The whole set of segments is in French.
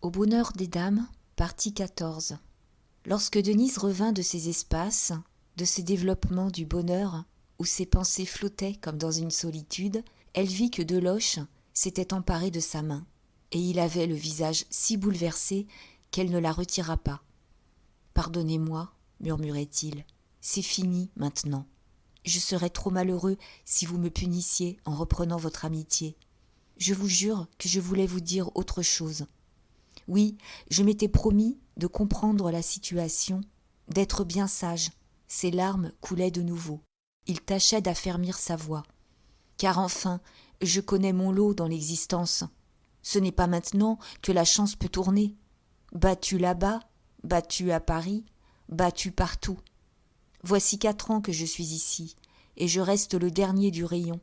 Au bonheur des dames, partie 14. Lorsque Denise revint de ces espaces, de ces développements du bonheur, où ses pensées flottaient comme dans une solitude, elle vit que Deloche s'était emparé de sa main, et il avait le visage si bouleversé qu'elle ne la retira pas. « Pardonnez-moi, murmurait-il, c'est fini maintenant. Je serais trop malheureux si vous me punissiez en reprenant votre amitié. Je vous jure que je voulais vous dire autre chose. Oui, je m'étais promis de comprendre la situation, d'être bien sage. » Ses larmes coulaient de nouveau. Il tâchait d'affermir sa voix. « Car enfin, je connais mon lot dans l'existence. Ce n'est pas maintenant que la chance peut tourner. Battu là-bas, battu à Paris, battu partout. Voici 4 ans que je suis ici, et je reste le dernier du rayon.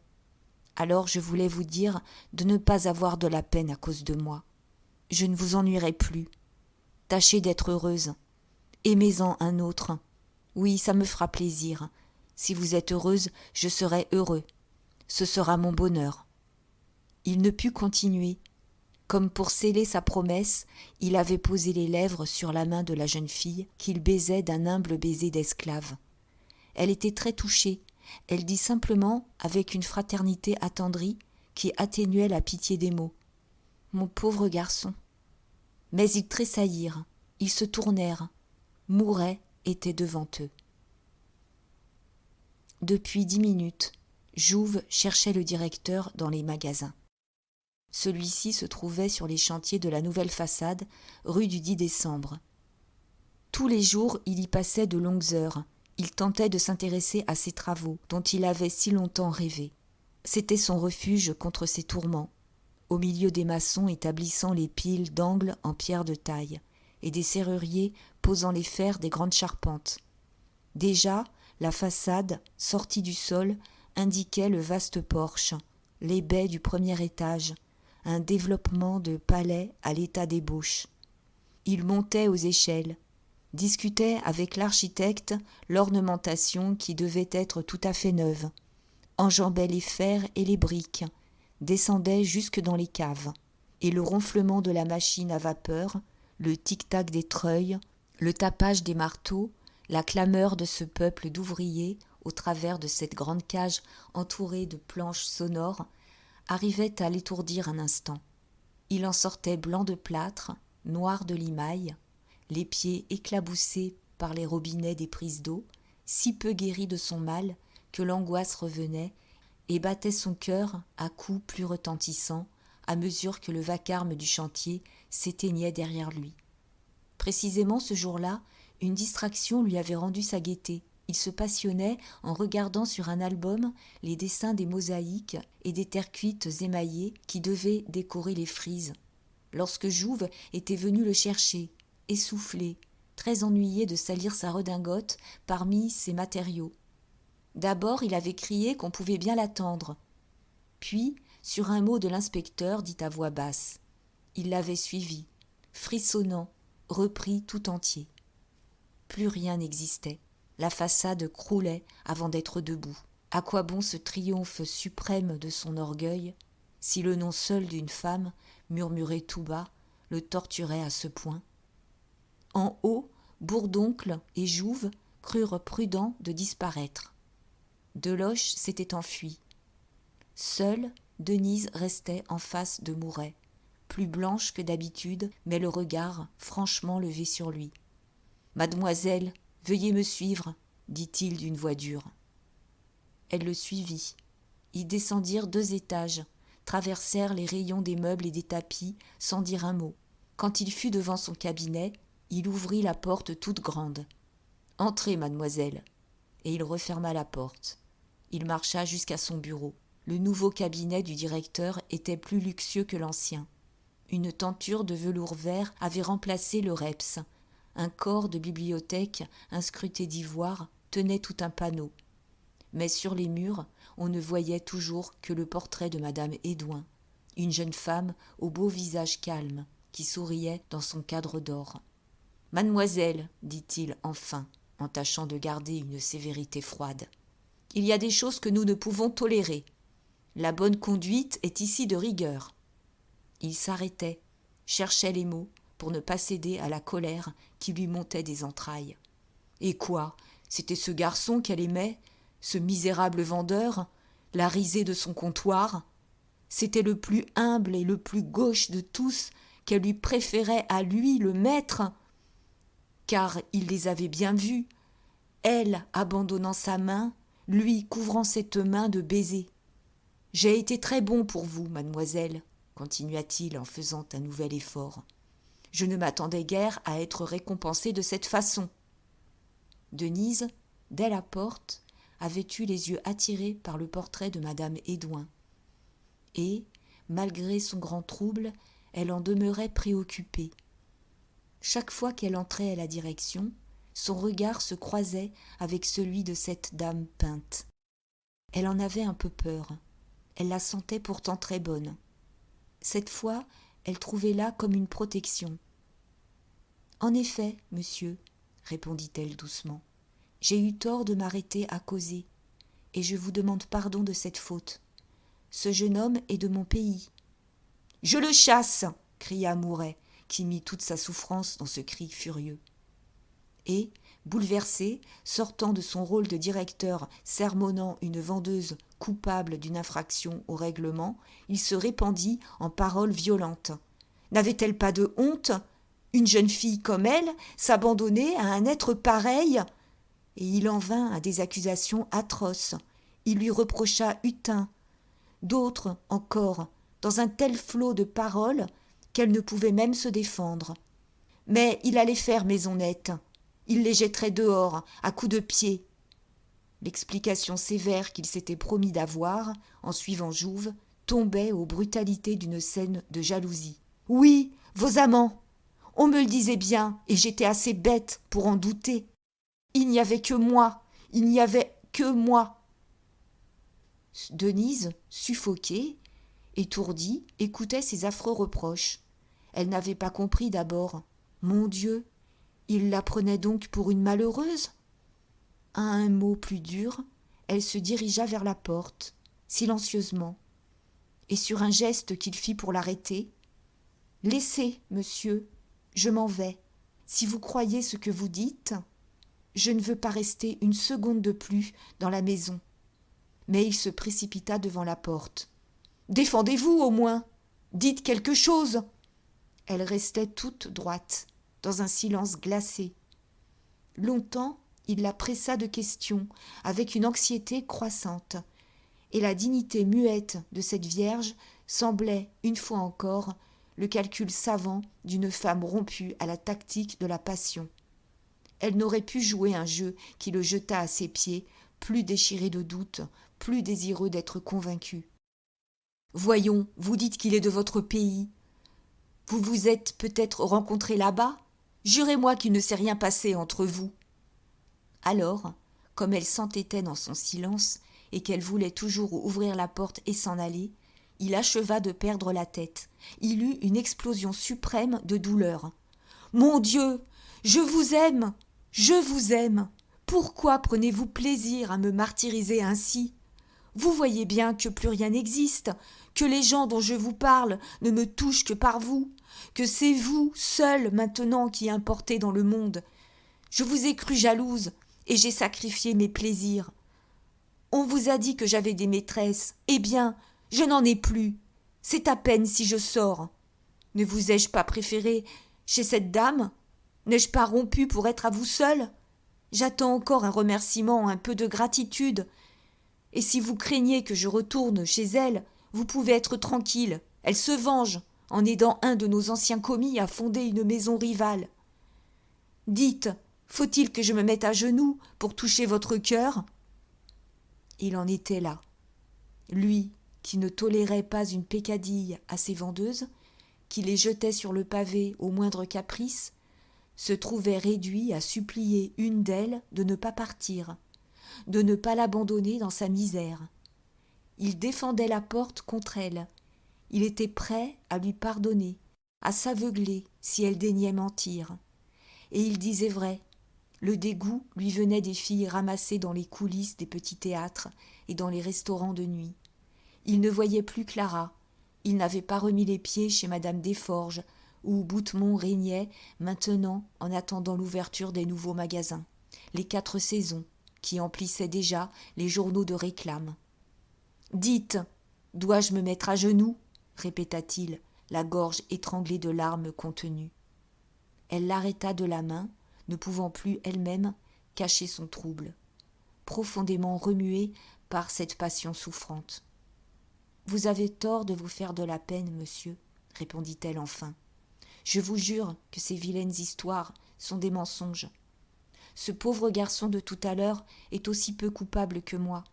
Alors je voulais vous dire de ne pas avoir de la peine à cause de moi. Je ne vous ennuierai plus. Tâchez d'être heureuse. Aimez-en un autre. Oui, ça me fera plaisir. Si vous êtes heureuse, je serai heureux. Ce sera mon bonheur. » Il ne put continuer. Comme pour sceller sa promesse, il avait posé les lèvres sur la main de la jeune fille qu'il baisait d'un humble baiser d'esclave. Elle était très touchée. Elle dit simplement, avec une fraternité attendrie qui atténuait la pitié des mots: « Mon pauvre garçon. » Mais ils tressaillirent, ils se tournèrent. Mouret était devant eux. Depuis 10 minutes, Jouve cherchait le directeur dans les magasins. Celui-ci se trouvait sur les chantiers de la nouvelle façade, rue du 10 décembre. Tous les jours, il y passait de longues heures. Il tentait de s'intéresser à ces travaux dont il avait si longtemps rêvé. C'était son refuge contre ses tourments, au milieu des maçons établissant les piles d'angle en pierre de taille et des serruriers posant les fers des grandes charpentes. Déjà, la façade, sortie du sol, indiquait le vaste porche, les baies du premier étage, un développement de palais à l'état d'ébauche. Il montait aux échelles, discutait avec l'architecte l'ornementation qui devait être tout à fait neuve, enjambait les fers et les briques, descendait jusque dans les caves, et le ronflement de la machine à vapeur, le tic-tac des treuils, le tapage des marteaux, la clameur de ce peuple d'ouvriers au travers de cette grande cage entourée de planches sonores arrivaient à l'étourdir un instant. Il en sortait blanc de plâtre, noir de limaille, les pieds éclaboussés par les robinets des prises d'eau, si peu guéri de son mal que l'angoisse revenait et battait son cœur à coups plus retentissants à mesure que le vacarme du chantier s'éteignait derrière lui. Précisément ce jour-là, une distraction lui avait rendu sa gaieté. Il se passionnait en regardant sur un album les dessins des mosaïques et des terres cuites émaillées qui devaient décorer les frises. Lorsque Jouve était venu le chercher, essoufflé, très ennuyé de salir sa redingote parmi ces matériaux. D'abord, il avait crié qu'on pouvait bien l'attendre. Puis, sur un mot de l'inspecteur, dit à voix basse. Il l'avait suivi, frissonnant, repris tout entier. Plus rien n'existait. La façade croulait avant d'être debout. À quoi bon ce triomphe suprême de son orgueil, si le nom seul d'une femme, murmuré tout bas, le torturait à ce point? En haut, Bourdoncle et Jouve crurent prudent de disparaître. Deloche s'était enfui. Seule, Denise restait en face de Mouret, plus blanche que d'habitude, mais le regard franchement levé sur lui. « Mademoiselle, veuillez me suivre, » dit-il d'une voix dure. Elle le suivit. Ils descendirent 2 étages, traversèrent les rayons des meubles et des tapis sans dire un mot. Quand il fut devant son cabinet, il ouvrit la porte toute grande. « Entrez, mademoiselle !» Et il referma la porte. Il marcha jusqu'à son bureau. Le nouveau cabinet du directeur était plus luxueux que l'ancien. Une tenture de velours vert avait remplacé le reps. Un corps de bibliothèque inscruté d'ivoire tenait tout un panneau. Mais sur les murs, on ne voyait toujours que le portrait de madame Hédouin, une jeune femme au beau visage calme, qui souriait dans son cadre d'or. « Mademoiselle, dit-il enfin, en tâchant de garder une sévérité froide, il y a des choses que nous ne pouvons tolérer. La bonne conduite est ici de rigueur. » Il s'arrêtait, cherchait les mots, pour ne pas céder à la colère qui lui montait des entrailles. Et quoi? C'était ce garçon qu'elle aimait, ce misérable vendeur, la risée de son comptoir. C'était le plus humble et le plus gauche de tous qu'elle lui préférait à lui, le maître. Car il les avait bien vus, elle abandonnant sa main, lui couvrant cette main de baisers. « J'ai été très bon pour vous, mademoiselle, » continua-t-il en faisant un nouvel effort. « Je ne m'attendais guère à être récompensé de cette façon. » Denise, dès la porte, avait eu les yeux attirés par le portrait de madame Hédouin. Et, malgré son grand trouble, elle en demeurait préoccupée. Chaque fois qu'elle entrait à la direction, son regard se croisait avec celui de cette dame peinte. Elle en avait un peu peur. Elle la sentait pourtant très bonne. Cette fois, elle trouvait là comme une protection. « En effet, monsieur, » répondit-elle doucement, « j'ai eu tort de m'arrêter à causer, et je vous demande pardon de cette faute. Ce jeune homme est de mon pays. »« Je le chasse !» cria Mouret, qui mit toute sa souffrance dans ce cri furieux. Et, bouleversé, sortant de son rôle de directeur sermonnant une vendeuse coupable d'une infraction au règlement, il se répandit en paroles violentes. N'avait-elle pas de honte, une jeune fille comme elle, s'abandonner à un être pareil? Et il en vint à des accusations atroces. Il lui reprocha hutin, d'autres encore, dans un tel flot de paroles qu'elle ne pouvait même se défendre. Mais il allait faire maison nette. Il les jetterait dehors, à coups de pied. L'explication sévère qu'il s'était promis d'avoir, en suivant Jouve, tombait aux brutalités d'une scène de jalousie. « Oui, vos amants. On me le disait bien, et j'étais assez bête pour en douter. Il n'y avait que moi, il n'y avait que moi. » Denise, suffoquée, étourdie, écoutait ces affreux reproches. Elle n'avait pas compris d'abord. Mon Dieu, il la prenait donc pour une malheureuse? À un mot plus dur, elle se dirigea vers la porte, silencieusement, et sur un geste qu'il fit pour l'arrêter, « Laissez, monsieur, je m'en vais. Si vous croyez ce que vous dites, je ne veux pas rester une seconde de plus dans la maison. » Mais il se précipita devant la porte. « Défendez-vous au moins. Dites quelque chose. » Elle restait toute droite, dans un silence glacé. Longtemps, il la pressa de questions, avec une anxiété croissante, et la dignité muette de cette vierge semblait, une fois encore, le calcul savant d'une femme rompue à la tactique de la passion. Elle n'aurait pu jouer un jeu qui le jetât à ses pieds, plus déchiré de doutes, plus désireux d'être convaincu. « Voyons, vous dites qu'il est de votre pays. Vous vous êtes peut-être rencontrés là-bas? Jurez-moi qu'il ne s'est rien passé entre vous. » Alors, comme elle s'entêtait dans son silence et qu'elle voulait toujours ouvrir la porte et s'en aller, il acheva de perdre la tête. Il eut une explosion suprême de douleur. « Mon Dieu, je vous aime, je vous aime. Pourquoi prenez-vous plaisir à me martyriser ainsi? Vous voyez bien que plus rien n'existe, que les gens dont je vous parle ne me touchent que par vous, que c'est vous seul maintenant qui importez dans le monde. Je vous ai cru jalouse et j'ai sacrifié mes plaisirs. On vous a dit que j'avais des maîtresses. Eh bien, je n'en ai plus. C'est à peine si je sors. Ne vous ai-je pas préféré chez cette dame? N'ai-je pas rompu pour être à vous seul? J'attends encore un remerciement, un peu de gratitude. Et si vous craignez que je retourne chez elle, vous pouvez être tranquille. Elle se venge en aidant un de nos anciens commis à fonder une maison rivale. Dites, faut-il que je me mette à genoux pour toucher votre cœur? » Il en était là. Lui, qui ne tolérait pas une peccadille à ses vendeuses, qui les jetait sur le pavé au moindre caprice, se trouvait réduit à supplier une d'elles de ne pas partir, de ne pas l'abandonner dans sa misère. Il défendait la porte contre elle. Il était prêt à lui pardonner, à s'aveugler si elle daignait mentir. Et il disait vrai. Le dégoût lui venait des filles ramassées dans les coulisses des petits théâtres et dans les restaurants de nuit. Il ne voyait plus Clara. Il n'avait pas remis les pieds chez madame Desforges, où Boutemont régnait maintenant en attendant l'ouverture des nouveaux magasins, les 4 saisons, qui emplissaient déjà les journaux de réclame. « Dites, dois-je me mettre à genoux ?» répéta-t-il, la gorge étranglée de larmes contenues. Elle l'arrêta de la main, ne pouvant plus elle-même cacher son trouble, profondément remuée par cette passion souffrante. « Vous avez tort de vous faire de la peine, monsieur, » répondit-elle enfin. « Je vous jure que ces vilaines histoires sont des mensonges. Ce pauvre garçon de tout à l'heure est aussi peu coupable que moi. »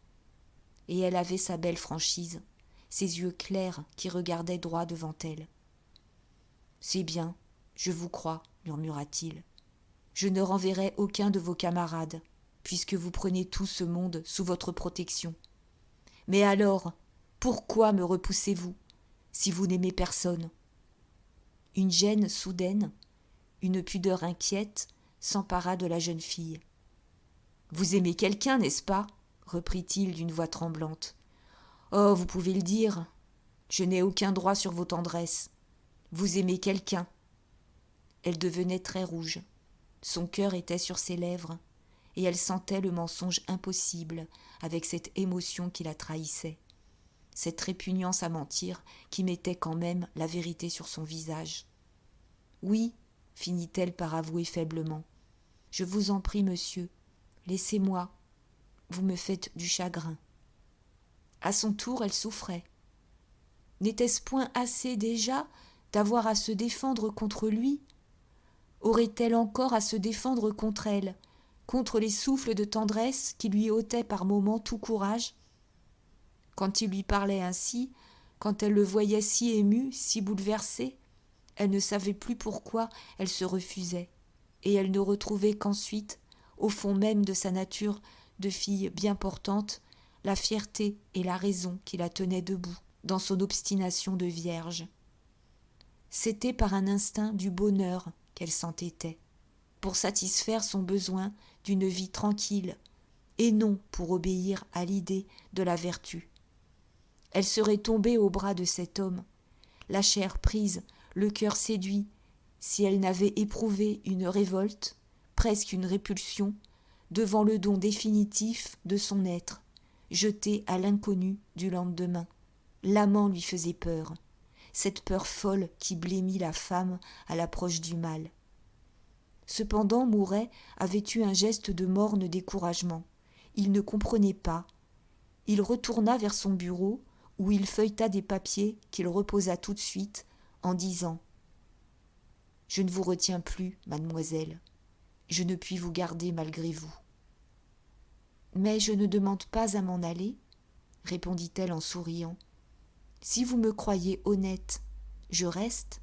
Et elle avait sa belle franchise, ses yeux clairs qui regardaient droit devant elle. « C'est bien, je vous crois, » murmura-t-il. « Je ne renverrai aucun de vos camarades, puisque vous prenez tout ce monde sous votre protection. Mais alors, pourquoi me repoussez-vous, si vous n'aimez personne ?» Une gêne soudaine, une pudeur inquiète s'empara de la jeune fille. « Vous aimez quelqu'un, n'est-ce pas ?» reprit-il d'une voix tremblante. « Oh, vous pouvez le dire. Je n'ai aucun droit sur vos tendresses. Vous aimez quelqu'un. » Elle devenait très rouge. Son cœur était sur ses lèvres, et elle sentait le mensonge impossible avec cette émotion qui la trahissait, cette répugnance à mentir qui mettait quand même la vérité sur son visage. « Oui, » finit-elle par avouer faiblement. « Je vous en prie, monsieur, laissez-moi. Vous me faites du chagrin. » À son tour, elle souffrait. N'était-ce point assez déjà d'avoir à se défendre contre lui ? Aurait-elle encore à se défendre contre elle, contre les souffles de tendresse qui lui ôtaient par moments tout courage ? Quand il lui parlait ainsi, quand elle le voyait si ému, si bouleversé, elle ne savait plus pourquoi elle se refusait, et elle ne retrouvait qu'ensuite, au fond même de sa nature de fille bien portante, la fierté et la raison qui la tenaient debout dans son obstination de vierge. C'était par un instinct du bonheur qu'elle s'entêtait, pour satisfaire son besoin d'une vie tranquille, et non pour obéir à l'idée de la vertu. Elle serait tombée aux bras de cet homme, la chair prise, le cœur séduit, si elle n'avait éprouvé une révolte, presque une répulsion, devant le don définitif de son être, jeté à l'inconnu du lendemain. L'amant lui faisait peur, cette peur folle qui blêmit la femme à l'approche du mal. Cependant, Mouret avait eu un geste de morne découragement. Il ne comprenait pas. Il retourna vers son bureau, où il feuilleta des papiers qu'il reposa tout de suite, en disant « Je ne vous retiens plus, mademoiselle. Je ne puis vous garder malgré vous. »« Mais je ne demande pas à m'en aller, » répondit-elle en souriant. « Si vous me croyez honnête, je reste.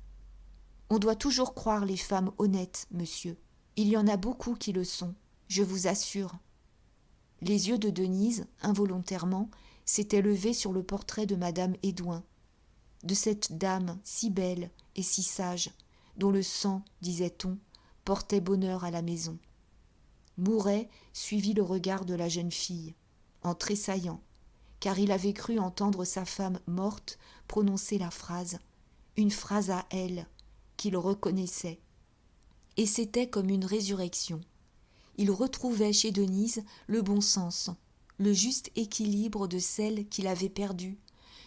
On doit toujours croire les femmes honnêtes, monsieur. Il y en a beaucoup qui le sont, je vous assure. » Les yeux de Denise, involontairement, s'étaient levés sur le portrait de madame Hédouin, de cette dame si belle et si sage, dont le sang, disait-on, portait bonheur à la maison. Mouret suivit le regard de la jeune fille, en tressaillant, car il avait cru entendre sa femme morte prononcer la phrase, une phrase à elle, qu'il reconnaissait. Et c'était comme une résurrection. Il retrouvait chez Denise le bon sens, le juste équilibre de celle qu'il avait perdue,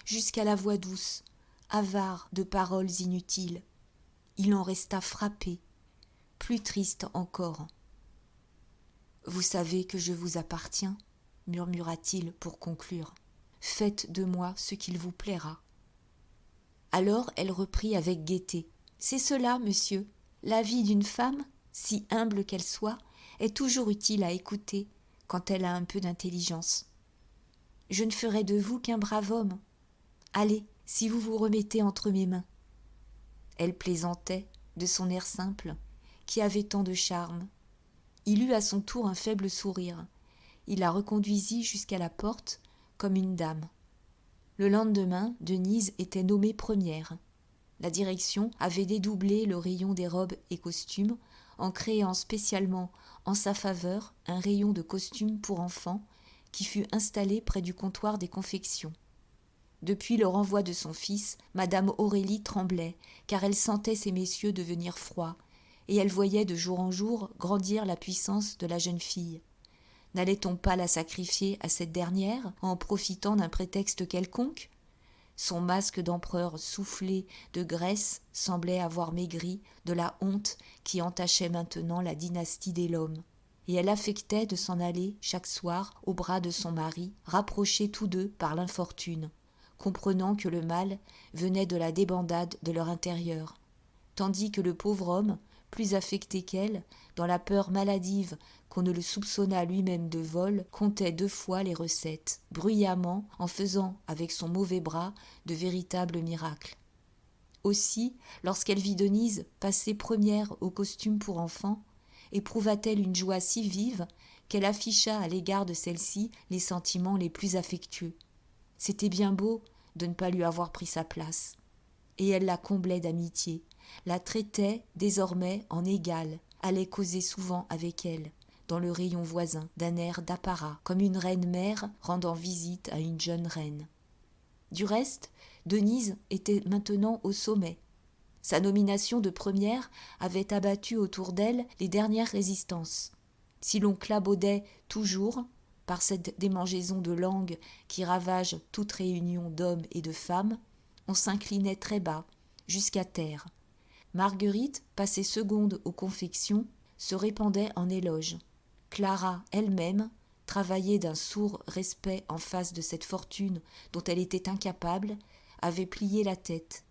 jusqu'à la voix douce, avare de paroles inutiles. Il en resta frappé, plus triste encore. « Vous savez que je vous appartiens, » murmura-t-il pour conclure. « Faites de moi ce qu'il vous plaira. » Alors elle reprit avec gaieté. « C'est cela, monsieur. La vie d'une femme, si humble qu'elle soit, est toujours utile à écouter quand elle a un peu d'intelligence. Je ne ferai de vous qu'un brave homme. Allez, si vous vous remettez entre mes mains. » Elle plaisantait de son air simple, qui avait tant de charme. Il eut à son tour un faible sourire. Il la reconduisit jusqu'à la porte comme une dame. Le lendemain, Denise était nommée première. La direction avait dédoublé le rayon des robes et costumes en créant spécialement en sa faveur un rayon de costumes pour enfants qui fut installé près du comptoir des confections. Depuis le renvoi de son fils, madame Aurélie tremblait, car elle sentait ces messieurs devenir froids, et elle voyait de jour en jour grandir la puissance de la jeune fille. N'allait-on pas la sacrifier à cette dernière, en profitant d'un prétexte quelconque ? Son masque d'empereur soufflé de graisse semblait avoir maigri de la honte qui entachait maintenant la dynastie des Lhomme. Et elle affectait de s'en aller chaque soir au bras de son mari, rapprochés tous deux par l'infortune, comprenant que le mal venait de la débandade de leur intérieur, tandis que le pauvre homme, plus affecté qu'elle, dans la peur maladive qu'on ne le soupçonnât lui-même de vol, comptait 2 fois les recettes, bruyamment, en faisant avec son mauvais bras de véritables miracles. Aussi, lorsqu'elle vit Denise passer première au costume pour enfants, éprouva-t-elle une joie si vive qu'elle afficha à l'égard de celle-ci les sentiments les plus affectueux. C'était bien beau de ne pas lui avoir pris sa place. Et elle la comblait d'amitié, la traitait désormais en égale, allait causer souvent avec elle, dans le rayon voisin, d'un air d'apparat, comme une reine-mère rendant visite à une jeune reine. Du reste, Denise était maintenant au sommet. Sa nomination de première avait abattu autour d'elle les dernières résistances. Si l'on clabaudait toujours, par cette démangeaison de langue qui ravage toute réunion d'hommes et de femmes, on s'inclinait très bas, jusqu'à terre. Marguerite, passée seconde aux confections, se répandait en éloges. Clara elle-même travaillait d'un sourd respect en face de cette fortune dont elle était incapable, avait plié la tête.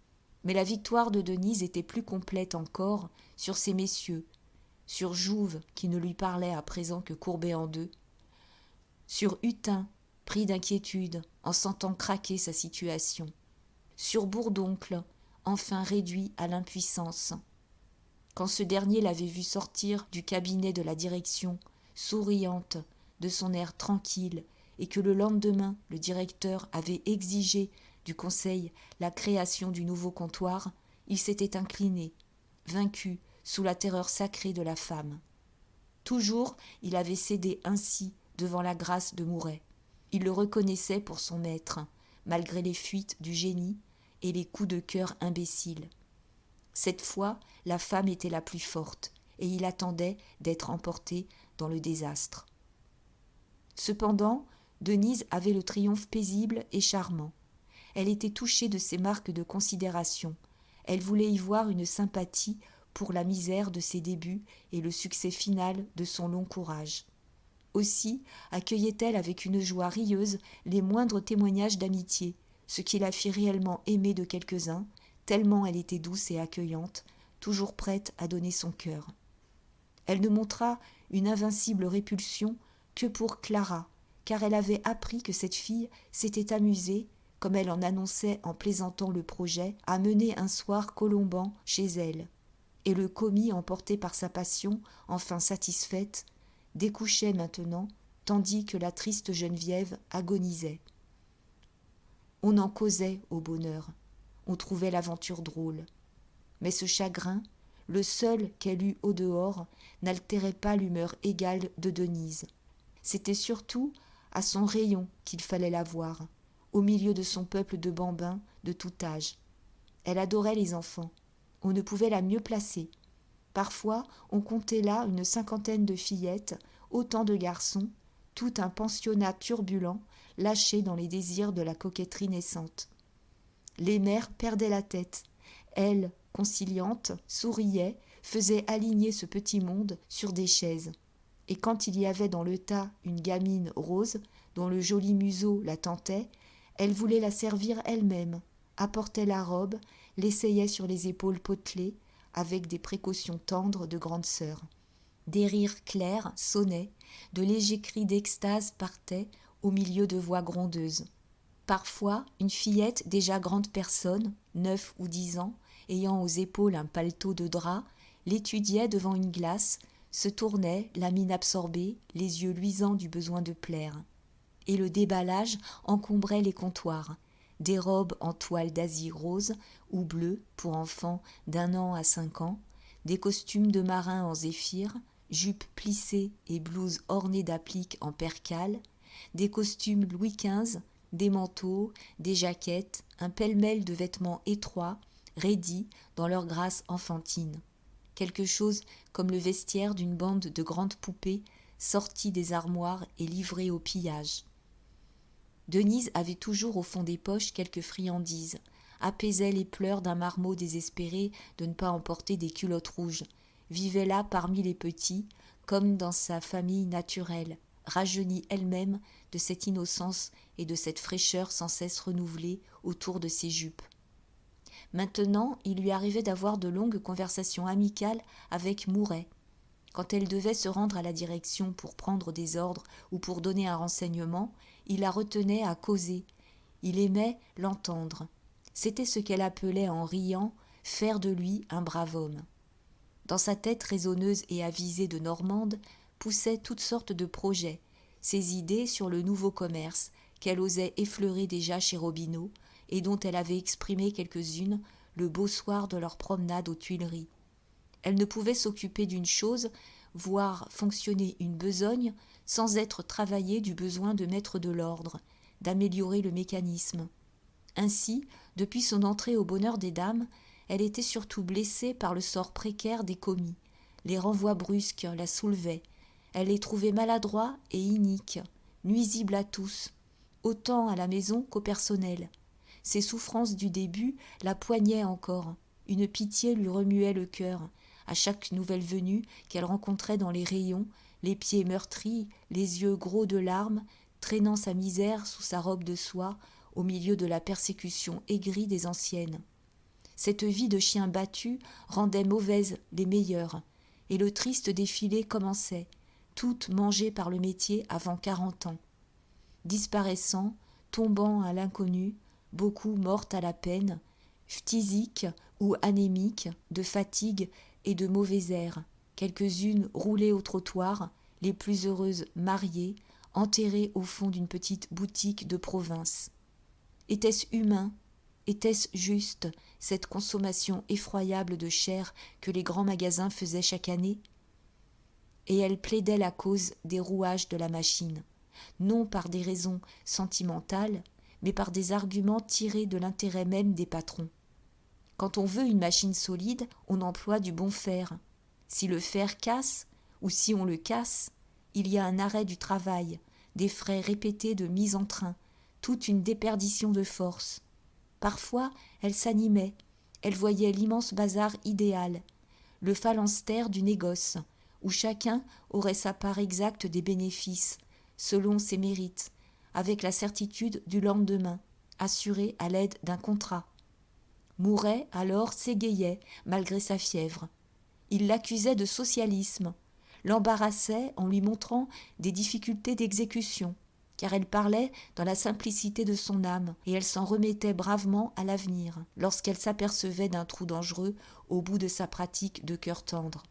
Mais la victoire de Denise était plus complète encore sur ces messieurs, sur Jouve qui ne lui parlait à présent que courbé en deux, sur Hutin, pris d'inquiétude en sentant craquer sa situation, sur Bourdoncle, enfin réduit à l'impuissance. Quand ce dernier l'avait vue sortir du cabinet de la direction, souriante, de son air tranquille, et que le lendemain le directeur avait exigé du conseil la création du nouveau comptoir, il s'était incliné, vaincu sous la terreur sacrée de la femme. Toujours il avait cédé ainsi devant la grâce de Mouret. Il le reconnaissait pour son maître, malgré les fuites du génie et les coups de cœur imbéciles. Cette fois, la femme était la plus forte, et il attendait d'être emporté dans le désastre. Cependant, Denise avait le triomphe paisible et charmant. Elle était touchée de ces marques de considération. Elle voulait y voir une sympathie pour la misère de ses débuts et le succès final de son long courage. Aussi accueillait-elle avec une joie rieuse les moindres témoignages d'amitié, ce qui la fit réellement aimer de quelques-uns, tellement elle était douce et accueillante, toujours prête à donner son cœur. Elle ne montra une invincible répulsion que pour Clara, car elle avait appris que cette fille s'était amusée, comme elle en annonçait en plaisantant le projet, à mener un soir Colomban chez elle. Et le commis, emporté par sa passion, enfin satisfaite, découchait maintenant, tandis que la triste Geneviève agonisait. On en causait au bonheur, on trouvait l'aventure drôle. Mais ce chagrin, le seul qu'elle eût au dehors, n'altérait pas l'humeur égale de Denise. C'était surtout à son rayon qu'il fallait la voir, au milieu de son peuple de bambins de tout âge. Elle adorait les enfants, on ne pouvait la mieux placer. Parfois, on comptait là une 50aine de fillettes, autant de garçons, tout un pensionnat turbulent, lâché dans les désirs de la coquetterie naissante. Les mères perdaient la tête. Elle, conciliante, souriait, faisait aligner ce petit monde sur des chaises. Et quand il y avait dans le tas une gamine rose, dont le joli museau la tentait, elle voulait la servir elle-même, apportait la robe, l'essayait sur les épaules potelées, avec des précautions tendres de grande sœur. Des rires clairs sonnaient, de légers cris d'extase partaient au milieu de voix grondeuses. Parfois, une fillette déjà grande personne, 9 ou 10 ans, ayant aux épaules un paletot de drap, l'étudiait devant une glace, se tournait, la mine absorbée, les yeux luisants du besoin de plaire. Et le déballage encombrait les comptoirs. Des robes en toile d'Asie rose ou bleue pour enfants d'1 an à 5 ans, des costumes de marins en zéphyr, jupes plissées et blouses ornées d'appliques en percale, des costumes Louis XV, des manteaux, des jaquettes, un pêle-mêle de vêtements étroits, raidis dans leur grâce enfantine. Quelque chose comme le vestiaire d'une bande de grandes poupées sorties des armoires et livrées au pillage. Denise avait toujours au fond des poches quelques friandises, apaisait les pleurs d'un marmot désespéré de ne pas emporter des culottes rouges, vivait là parmi les petits, comme dans sa famille naturelle, rajeunie elle-même de cette innocence et de cette fraîcheur sans cesse renouvelée autour de ses jupes. Maintenant, il lui arrivait d'avoir de longues conversations amicales avec Mouret. Quand elle devait se rendre à la direction pour prendre des ordres ou pour donner un renseignement, il la retenait à causer. Il aimait l'entendre. C'était ce qu'elle appelait en riant « faire de lui un brave homme ». Dans sa tête raisonneuse et avisée de Normande poussaient toutes sortes de projets, ses idées sur le nouveau commerce qu'elle osait effleurer déjà chez Robineau et dont elle avait exprimé quelques-unes le beau soir de leur promenade aux Tuileries. Elle ne pouvait s'occuper d'une chose, voir fonctionner une besogne, sans être travaillée du besoin de mettre de l'ordre, d'améliorer le mécanisme. Ainsi, depuis son entrée au bonheur des dames, elle était surtout blessée par le sort précaire des commis. Les renvois brusques la soulevaient. Elle les trouvait maladroits et iniques, nuisibles à tous, autant à la maison qu'au personnel. Ses souffrances du début la poignaient encore. Une pitié lui remuait le cœur. À chaque nouvelle venue qu'elle rencontrait dans les rayons, les pieds meurtris, les yeux gros de larmes, traînant sa misère sous sa robe de soie, au milieu de la persécution aigrie des anciennes. Cette vie de chien battu rendait mauvaises les meilleures, et le triste défilé commençait, toutes mangées par le métier avant 40 ans. Disparaissant, tombant à l'inconnu, beaucoup mortes à la peine, phtisiques ou anémiques, de fatigue et de mauvais air, quelques-unes roulées au trottoir, les plus heureuses mariées, enterrées au fond d'une petite boutique de province. Était-ce humain, était-ce juste, cette consommation effroyable de chair que les grands magasins faisaient chaque année ? Et elle plaidait la cause des rouages de la machine, non par des raisons sentimentales, mais par des arguments tirés de l'intérêt même des patrons. Quand on veut une machine solide, on emploie du bon fer. Si le fer casse, ou si on le casse, il y a un arrêt du travail, des frais répétés de mise en train, toute une déperdition de force. Parfois, elle s'animait, elle voyait l'immense bazar idéal, le phalanstère du négoce, où chacun aurait sa part exacte des bénéfices, selon ses mérites, avec la certitude du lendemain, assurée à l'aide d'un contrat. Mouret, alors, s'égayait, malgré sa fièvre. Il l'accusait de socialisme, l'embarrassait en lui montrant des difficultés d'exécution, car elle parlait dans la simplicité de son âme, et elle s'en remettait bravement à l'avenir, lorsqu'elle s'apercevait d'un trou dangereux au bout de sa pratique de cœur tendre.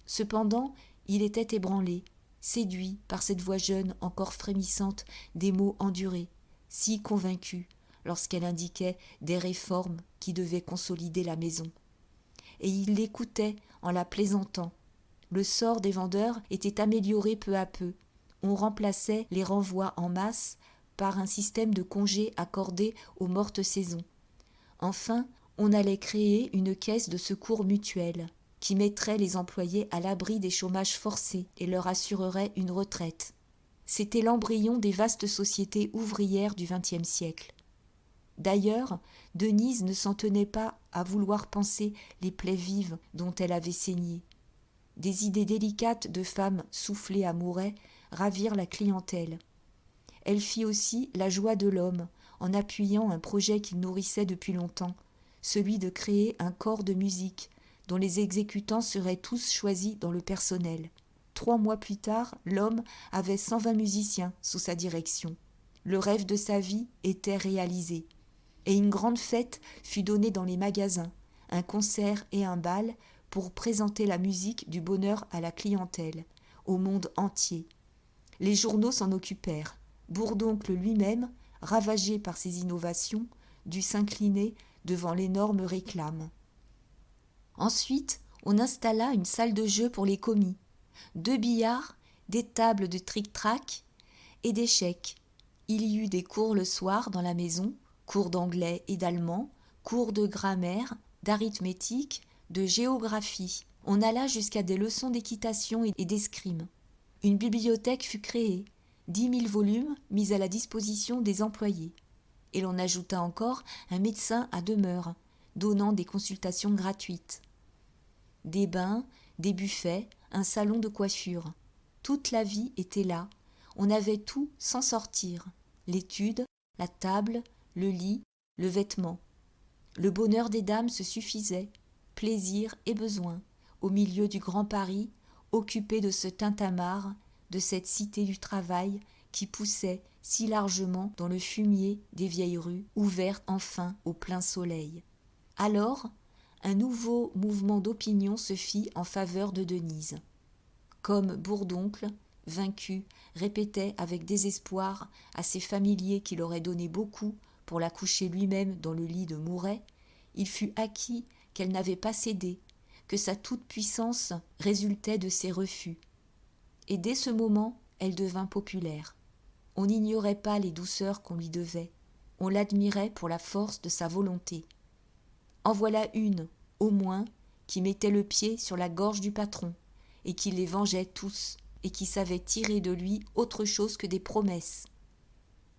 Cependant, il était ébranlé, séduit par cette voix jeune encore frémissante des mots endurés, si convaincue lorsqu'elle indiquait des réformes qui devaient consolider la maison. Et il l'écoutait en la plaisantant. Le sort des vendeurs était amélioré peu à peu. On remplaçait les renvois en masse par un système de congés accordés aux mortes saisons. Enfin, on allait créer une caisse de secours mutuel qui mettrait les employés à l'abri des chômages forcés et leur assurerait une retraite. C'était l'embryon des vastes sociétés ouvrières du XXe siècle. D'ailleurs, Denise ne s'en tenait pas à vouloir panser les plaies vives dont elle avait saigné. Des idées délicates de femme soufflées à Mouret ravirent la clientèle. Elle fit aussi la joie de l'homme en appuyant un projet qu'il nourrissait depuis longtemps, celui de créer un corps de musique dont les exécutants seraient tous choisis dans le personnel. 3 mois plus tard, l'homme avait 120 musiciens sous sa direction. Le rêve de sa vie était réalisé. Et une grande fête fut donnée dans les magasins, un concert et un bal pour présenter la musique du bonheur à la clientèle, au monde entier. Les journaux s'en occupèrent. Bourdoncle lui-même, ravagé par ces innovations, dut s'incliner devant l'énorme réclame. Ensuite, on installa une salle de jeu pour les commis, 2 billards, des tables de tric-trac et d'échecs, Il y eut des cours le soir dans la maison, cours d'anglais et d'allemand, cours de grammaire, d'arithmétique, de géographie. On alla jusqu'à des leçons d'équitation et d'escrime. Une bibliothèque fut créée, 10 000 volumes mis à la disposition des employés. Et l'on ajouta encore un médecin à demeure, donnant des consultations gratuites. Des bains, des buffets, un salon de coiffure. Toute la vie était là. On avait tout sans sortir. L'étude, la table, le lit, le vêtement. Le bonheur des dames se suffisait, plaisir et besoin, au milieu du grand Paris, occupé de ce tintamarre, de cette cité du travail qui poussait si largement dans le fumier des vieilles rues, ouvertes enfin au plein soleil. Alors, un nouveau mouvement d'opinion se fit en faveur de Denise. Comme Bourdoncle, vaincu, répétait avec désespoir à ses familiers qu'il aurait donné beaucoup pour la coucher lui-même dans le lit de Mouret, il fut acquis qu'elle n'avait pas cédé, que sa toute-puissance résultait de ses refus. Et dès ce moment, elle devint populaire. On n'ignorait pas les douceurs qu'on lui devait, on l'admirait pour la force de sa volonté. En voilà une, au moins, qui mettait le pied sur la gorge du patron, et qui les vengeait tous, et qui savait tirer de lui autre chose que des promesses.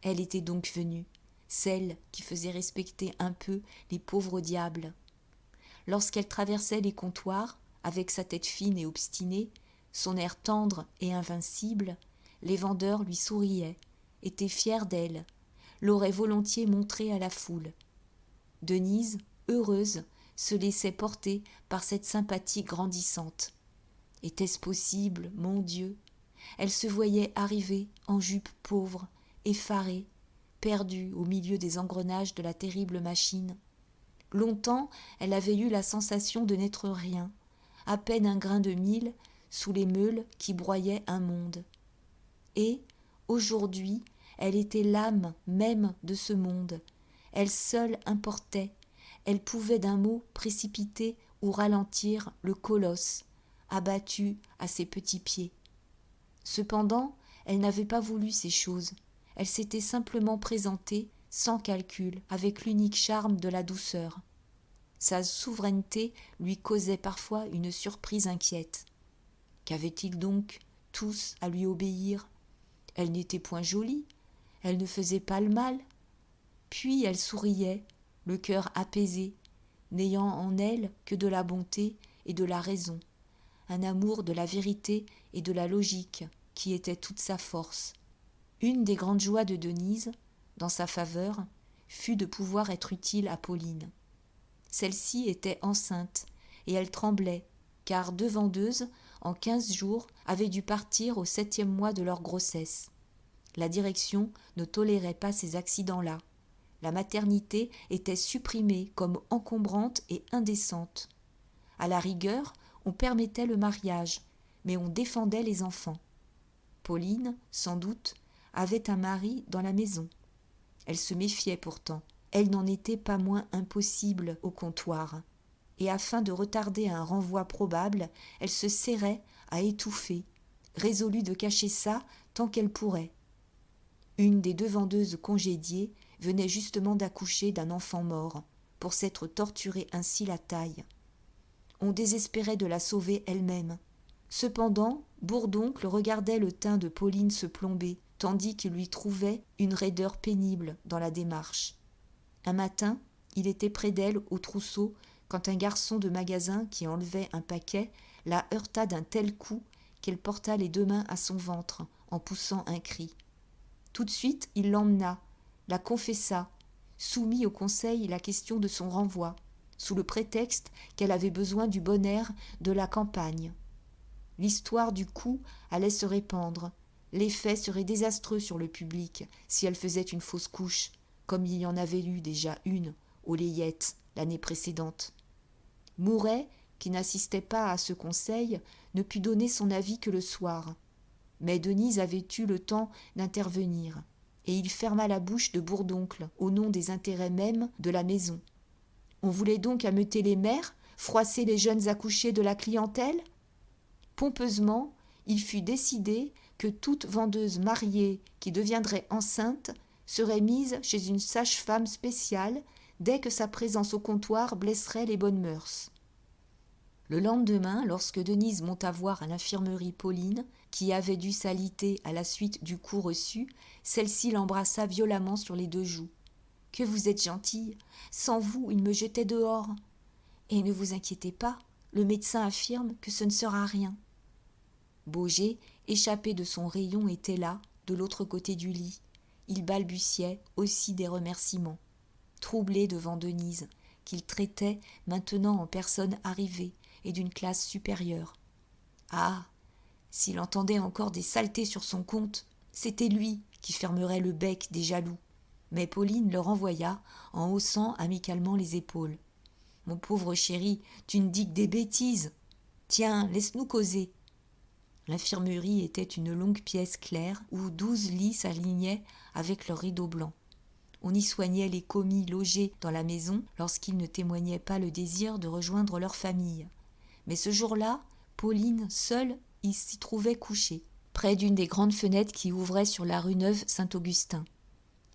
Elle était donc venue, celle qui faisait respecter un peu les pauvres diables. Lorsqu'elle traversait les comptoirs, avec sa tête fine et obstinée, son air tendre et invincible, les vendeurs lui souriaient, étaient fiers d'elle, l'auraient volontiers montrée à la foule. Denise, heureuse, se laissait porter par cette sympathie grandissante. Était-ce possible, mon Dieu? Elle se voyait arriver en jupe pauvre, effarée, perdue au milieu des engrenages de la terrible machine. Longtemps, elle avait eu la sensation de n'être rien, à peine un grain de mil sous les meules qui broyaient un monde. Et, aujourd'hui, elle était l'âme même de ce monde. Elle seule importait. Elle pouvait d'un mot précipiter ou ralentir le colosse, abattu à ses petits pieds. Cependant, elle n'avait pas voulu ces choses. Elle s'était simplement présentée, sans calcul, avec l'unique charme de la douceur. Sa souveraineté lui causait parfois une surprise inquiète. Qu'avaient-ils donc tous à lui obéir? Elle n'était point jolie, elle ne faisait pas le mal. Puis elle souriait, le cœur apaisé, n'ayant en elle que de la bonté et de la raison, un amour de la vérité et de la logique qui était toute sa force. Une des grandes joies de Denise, dans sa faveur, fut de pouvoir être utile à Pauline. Celle-ci était enceinte, et elle tremblait, car 2 vendeuses, en 15 jours, avaient dû partir au 7e mois de leur grossesse. La direction ne tolérait pas ces accidents-là. La maternité était supprimée comme encombrante et indécente. À la rigueur, on permettait le mariage, mais on défendait les enfants. Pauline, sans doute, avait un mari dans la maison. Elle se méfiait pourtant. Elle n'en était pas moins impossible au comptoir. Et afin de retarder un renvoi probable, elle se serrait à étouffer, résolue de cacher ça tant qu'elle pourrait. Une des 2 vendeuses congédiées venait justement d'accoucher d'un enfant mort, pour s'être torturée ainsi la taille. On désespérait de la sauver elle-même. Cependant, Bourdoncle regardait le teint de Pauline se plomber, tandis qu'il lui trouvait une raideur pénible dans la démarche. Un matin, il était près d'elle au trousseau quand un garçon de magasin qui enlevait un paquet la heurta d'un tel coup qu'elle porta les 2 mains à son ventre en poussant un cri. Tout de suite, il l'emmena, la confessa, soumit au conseil la question de son renvoi, sous le prétexte qu'elle avait besoin du bon air de la campagne. L'histoire du coup allait se répandre. L'effet serait désastreux sur le public si elle faisait une fausse couche, comme il y en avait eu déjà une aux Layettes l'année précédente. Mouret, qui n'assistait pas à ce conseil, ne put donner son avis que le soir. Mais Denise avait eu le temps d'intervenir, et il ferma la bouche de Bourdoncle au nom des intérêts mêmes de la maison. On voulait donc ameuter les mères, froisser les jeunes accouchés de la clientèle? Pompeusement, il fut décidé que toute vendeuse mariée qui deviendrait enceinte serait mise chez une sage-femme spéciale dès que sa présence au comptoir blesserait les bonnes mœurs. Le lendemain, lorsque Denise monta voir à l'infirmerie Pauline, qui avait dû s'aliter à la suite du coup reçu, celle-ci l'embrassa violemment sur les 2 joues. « Que vous êtes gentille, sans vous, il me jetait dehors. Et ne vous inquiétez pas, le médecin affirme que ce ne sera rien. » Baugé, échappé de son rayon, était là, de l'autre côté du lit. Il balbutiait aussi des remerciements, troublé devant Denise, qu'il traitait maintenant en personne arrivée et d'une classe supérieure. Ah, s'il entendait encore des saletés sur son compte, c'était lui qui fermerait le bec des jaloux. Mais Pauline le renvoya en haussant amicalement les épaules. « Mon pauvre chéri, tu ne dis que des bêtises. Tiens, laisse-nous causer. » L'infirmerie était une longue pièce claire où 12 lits s'alignaient avec leurs rideaux blancs. On y soignait les commis logés dans la maison lorsqu'ils ne témoignaient pas le désir de rejoindre leur famille. Mais ce jour-là, Pauline, seule, s'y trouvait couchée, près d'une des grandes fenêtres qui ouvraient sur la rue Neuve-Saint-Augustin.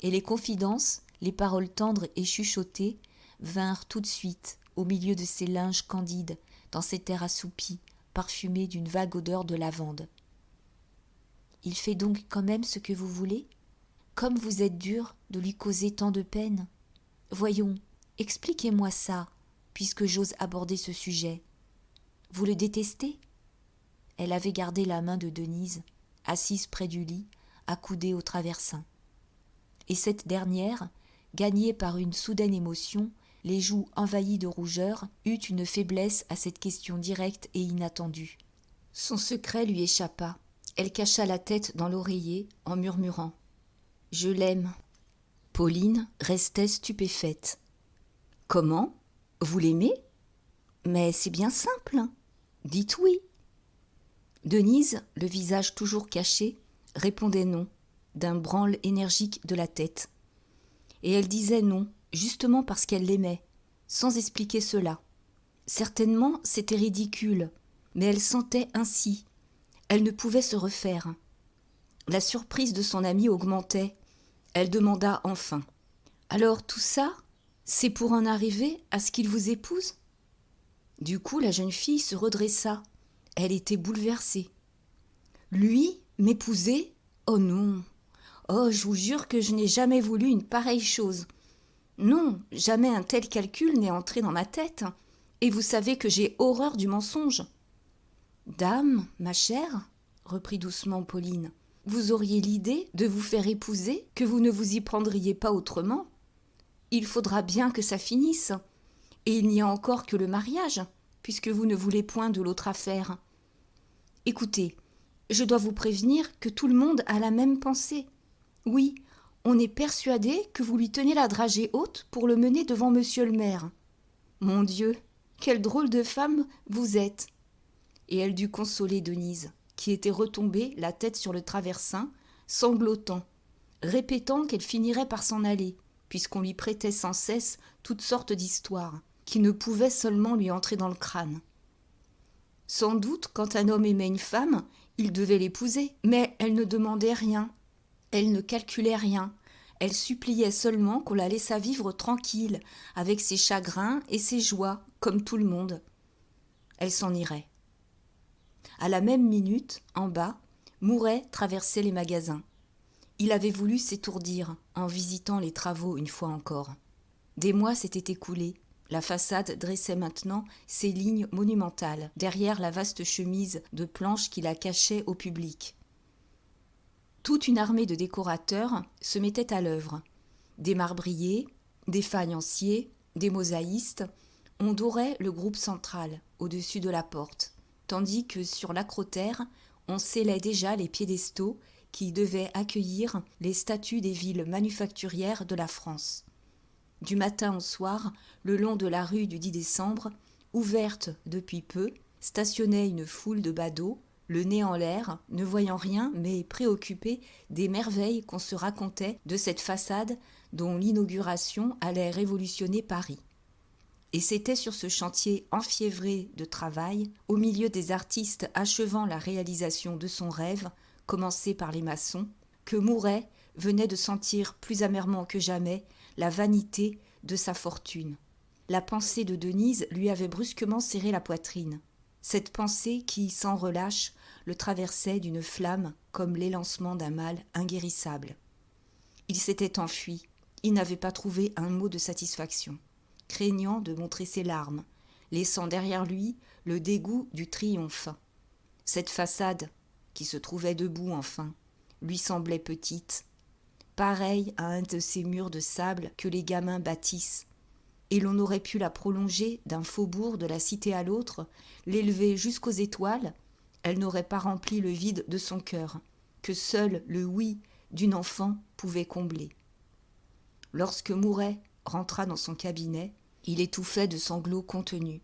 Et les confidences, les paroles tendres et chuchotées, vinrent tout de suite au milieu de ces linges candides, dans cet air assoupi, parfumé d'une vague odeur de lavande. « Il fait donc quand même ce que vous voulez ? Comme vous êtes dur de lui causer tant de peine. Voyons, expliquez-moi ça, puisque j'ose aborder ce sujet. Vous le détestez ?» Elle avait gardé la main de Denise, assise près du lit, accoudée au traversin. Et cette dernière, gagnée par une soudaine émotion, les joues envahies de rougeur, eut une faiblesse à cette question directe et inattendue. Son secret lui échappa. Elle cacha la tête dans l'oreiller en murmurant « Je l'aime ». Pauline restait stupéfaite. « Comment ? Vous l'aimez ? Mais c'est bien simple. Dites oui. » Denise, le visage toujours caché, répondait non, d'un branle énergique de la tête. Et elle disait non, justement parce qu'elle l'aimait, sans expliquer cela. Certainement, c'était ridicule, mais elle sentait ainsi. Elle ne pouvait se refaire. La surprise de son amie augmentait. Elle demanda enfin : « Alors tout ça, c'est pour en arriver à ce qu'il vous épouse ?» Du coup, la jeune fille se redressa. Elle était bouleversée. « Lui, m'épouser ? Oh non ! Oh, je vous jure que je n'ai jamais voulu une pareille chose. Non, jamais un tel calcul n'est entré dans ma tête. Et vous savez que j'ai horreur du mensonge. »« Dame, ma chère, reprit doucement Pauline, vous auriez l'idée de vous faire épouser, que vous ne vous y prendriez pas autrement. Il faudra bien que ça finisse. Et il n'y a encore que le mariage, puisque vous ne voulez point de l'autre affaire. Écoutez, je dois vous prévenir que tout le monde a la même pensée. Oui, on est persuadé que vous lui tenez la dragée haute pour le mener devant monsieur le maire. Mon Dieu, quelle drôle de femme vous êtes !» Et elle dut consoler Denise, qui était retombée, la tête sur le traversin, sanglotant, répétant qu'elle finirait par s'en aller, puisqu'on lui prêtait sans cesse toutes sortes d'histoires, qui ne pouvaient seulement lui entrer dans le crâne. Sans doute, quand un homme aimait une femme, il devait l'épouser, mais elle ne demandait rien, elle ne calculait rien, elle suppliait seulement qu'on la laissât vivre tranquille, avec ses chagrins et ses joies, comme tout le monde. Elle s'en irait. À la même minute, en bas, Mouret traversait les magasins. Il avait voulu s'étourdir en visitant les travaux une fois encore. Des mois s'étaient écoulés. La façade dressait maintenant ses lignes monumentales, derrière la vaste chemise de planches qui la cachait au public. Toute une armée de décorateurs se mettait à l'œuvre. Des marbriers, des faïenciers, des mosaïstes, on dorait le groupe central, au-dessus de la porte, tandis que sur l'acrotère, on scellait déjà les piédestaux qui devaient accueillir les statues des villes manufacturières de la France. Du matin au soir, le long de la rue du 10 décembre, ouverte depuis peu, stationnait une foule de badauds, le nez en l'air, ne voyant rien, mais préoccupés des merveilles qu'on se racontait de cette façade dont l'inauguration allait révolutionner Paris. Et c'était sur ce chantier enfiévré de travail, au milieu des artistes achevant la réalisation de son rêve, commencée par les maçons, que Mouret venait de sentir plus amèrement que jamais la vanité de sa fortune. La pensée de Denise lui avait brusquement serré la poitrine. Cette pensée qui, sans relâche, le traversait d'une flamme comme l'élancement d'un mal inguérissable. Il s'était enfui. Il n'avait pas trouvé un mot de satisfaction, craignant de montrer ses larmes, laissant derrière lui le dégoût du triomphe. Cette façade, qui se trouvait debout enfin, lui semblait petite, pareille à un de ces murs de sable que les gamins bâtissent, et l'on aurait pu la prolonger d'un faubourg de la cité à l'autre, l'élever jusqu'aux étoiles, elle n'aurait pas rempli le vide de son cœur, que seul le oui d'une enfant pouvait combler. Lorsque Mouret rentra dans son cabinet, il étouffait de sanglots contenus.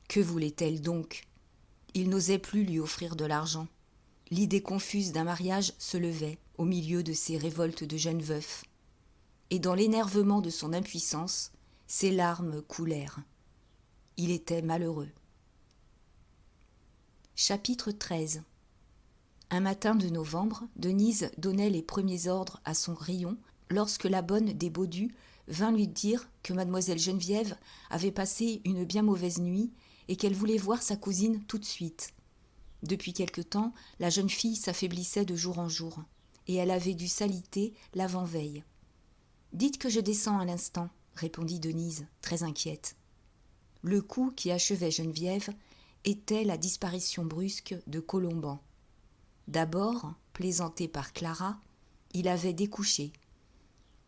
Que voulait-elle donc ? Il n'osait plus lui offrir de l'argent. L'idée confuse d'un mariage se levait au milieu de ces révoltes de jeunes veufs. Et dans l'énervement de son impuissance, ses larmes coulèrent. Il était malheureux. Chapitre 13. Un matin de novembre, Denise donnait les premiers ordres à son rayon lorsque la bonne des Baudu vint lui dire que mademoiselle Geneviève avait passé une bien mauvaise nuit et qu'elle voulait voir sa cousine tout de suite. Depuis quelque temps, la jeune fille s'affaiblissait de jour en jour, et elle avait dû s'aliter l'avant-veille. « Dites que je descends à l'instant, » répondit Denise, très inquiète. Le coup qui achevait Geneviève était la disparition brusque de Colomban. D'abord, plaisanté par Clara, il avait découché.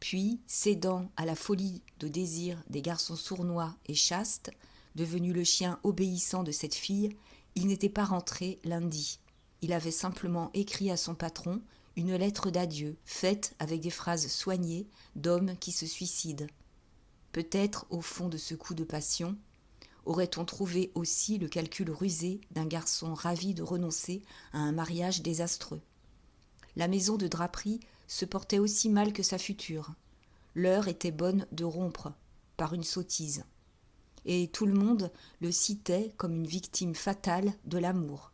Puis, cédant à la folie de désir des garçons sournois et chastes, devenu le chien obéissant de cette fille, il n'était pas rentré lundi. Il avait simplement écrit à son patron une lettre d'adieu, faite avec des phrases soignées d'hommes qui se suicident. Peut-être, au fond de ce coup de passion, aurait-on trouvé aussi le calcul rusé d'un garçon ravi de renoncer à un mariage désastreux. La maison de draperie se portait aussi mal que sa future. L'heure était bonne de rompre, par une sottise. Et tout le monde le citait comme une victime fatale de l'amour.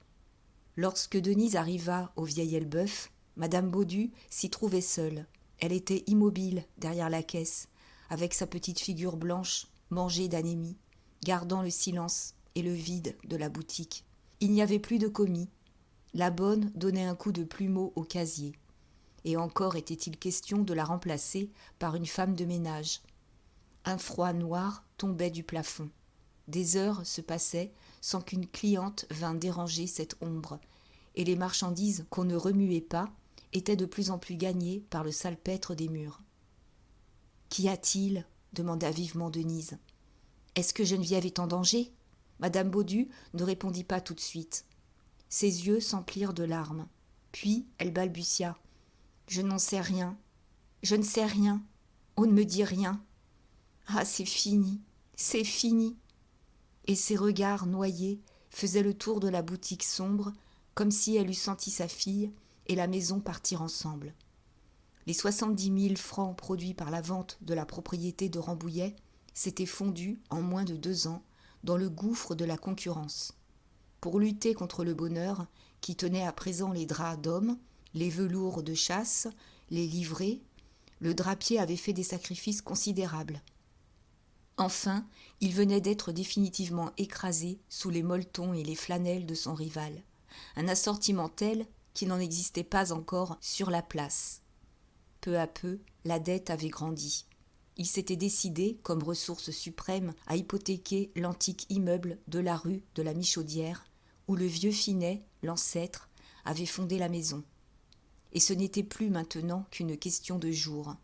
Lorsque Denise arriva au Vieil Elbeuf, Madame Baudu s'y trouvait seule. Elle était immobile derrière la caisse, avec sa petite figure blanche, mangée d'anémie, gardant le silence et le vide de la boutique. Il n'y avait plus de commis. La bonne donnait un coup de plumeau au casier. Et encore était-il question de la remplacer par une femme de ménage. Un froid noir tombait du plafond. Des heures se passaient sans qu'une cliente vînt déranger cette ombre, et les marchandises qu'on ne remuait pas étaient de plus en plus gagnées par le salpêtre des murs. « Qu'y a-t-il » demanda vivement Denise. « Est-ce que Geneviève est en danger ?» Madame Baudu ne répondit pas tout de suite. Ses yeux s'emplirent de larmes. Puis elle balbutia. « Je n'en sais rien. Je ne sais rien. On ne me dit rien. Ah, c'est fini, c'est fini !» Et ses regards noyés faisaient le tour de la boutique sombre, comme si elle eût senti sa fille et la maison partir ensemble. Les 70 000 francs produits par la vente de la propriété de Rambouillet s'étaient fondus en moins de 2 ans dans le gouffre de la concurrence. Pour lutter contre le bonheur qui tenait à présent les draps d'hommes, les velours de chasse, les livrées, le drapier avait fait des sacrifices considérables. Enfin, il venait d'être définitivement écrasé sous les molletons et les flanelles de son rival, un assortiment tel qu'il n'en existait pas encore sur la place. Peu à peu, la dette avait grandi. Il s'était décidé, comme ressource suprême, à hypothéquer l'antique immeuble de la rue de la Michaudière, où le vieux Finet, l'ancêtre, avait fondé la maison. Et ce n'était plus maintenant qu'une question de jours.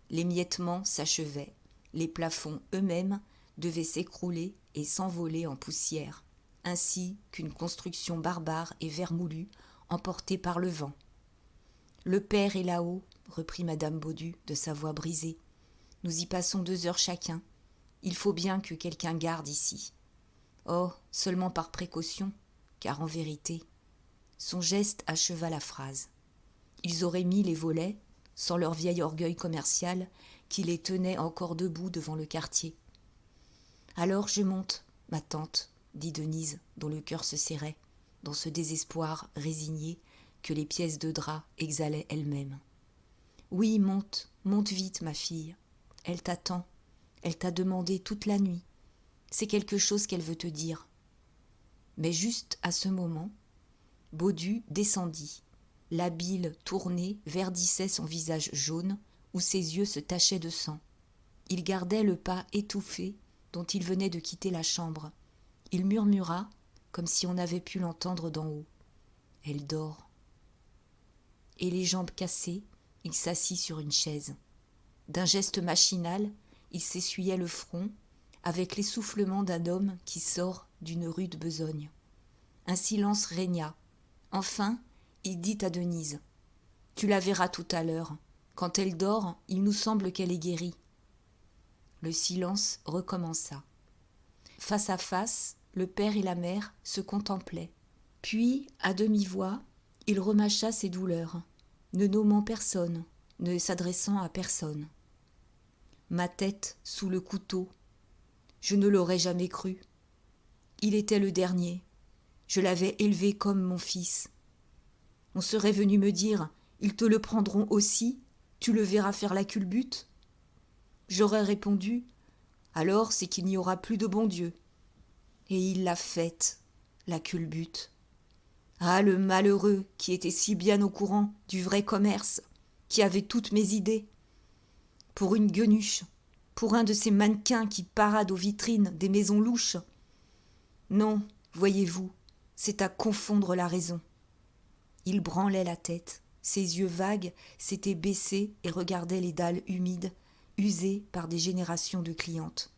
L'émiettement s'achevait. Les plafonds eux-mêmes devaient s'écrouler et s'envoler en poussière, ainsi qu'une construction barbare et vermoulue emportée par le vent. « Le père est là-haut, » reprit Madame Baudu de sa voix brisée. « Nous y passons 2 heures chacun. Il faut bien que quelqu'un garde ici. Oh, seulement par précaution, car en vérité... » Son geste acheva la phrase. Ils auraient mis les volets, sans leur vieil orgueil commercial, qui les tenait encore debout devant le quartier. « Alors je monte, ma tante, » dit Denise, dont le cœur se serrait, dans ce désespoir résigné que les pièces de drap exhalaient elles-mêmes. « Oui, monte, monte vite, ma fille. Elle t'attend. Elle t'a demandé toute la nuit. C'est quelque chose qu'elle veut te dire. » Mais juste à ce moment, Baudu descendit. La bile tournée verdissait son visage jaune, où ses yeux se tachaient de sang. Il gardait le pas étouffé dont il venait de quitter la chambre. Il murmura, comme si on avait pu l'entendre d'en haut. « Elle dort. » Et les jambes cassées, il s'assit sur une chaise. D'un geste machinal, il s'essuyait le front, avec l'essoufflement d'un homme qui sort d'une rude besogne. Un silence régna. Enfin, il dit à Denise : « Tu la verras tout à l'heure. Quand elle dort, il nous semble qu'elle est guérie. » Le silence recommença. Face à face, le père et la mère se contemplaient. Puis, à demi-voix, il remâcha ses douleurs, ne nommant personne, ne s'adressant à personne. « Ma tête sous le couteau. Je ne l'aurais jamais cru. Il était le dernier. Je l'avais élevé comme mon fils. On serait venu me dire : ils te le prendront aussi, tu le verras faire la culbute. J'aurais répondu : alors c'est qu'il n'y aura plus de bon Dieu. Et il l'a faite, la culbute. Ah, le malheureux qui était si bien au courant du vrai commerce, qui avait toutes mes idées. Pour une guenuche, pour un de ces mannequins qui paradent aux vitrines des maisons louches. Non, voyez-vous, c'est à confondre la raison. Il branlait la tête, ses yeux vagues s'étaient baissés et regardaient les dalles humides, usées par des générations de clientes.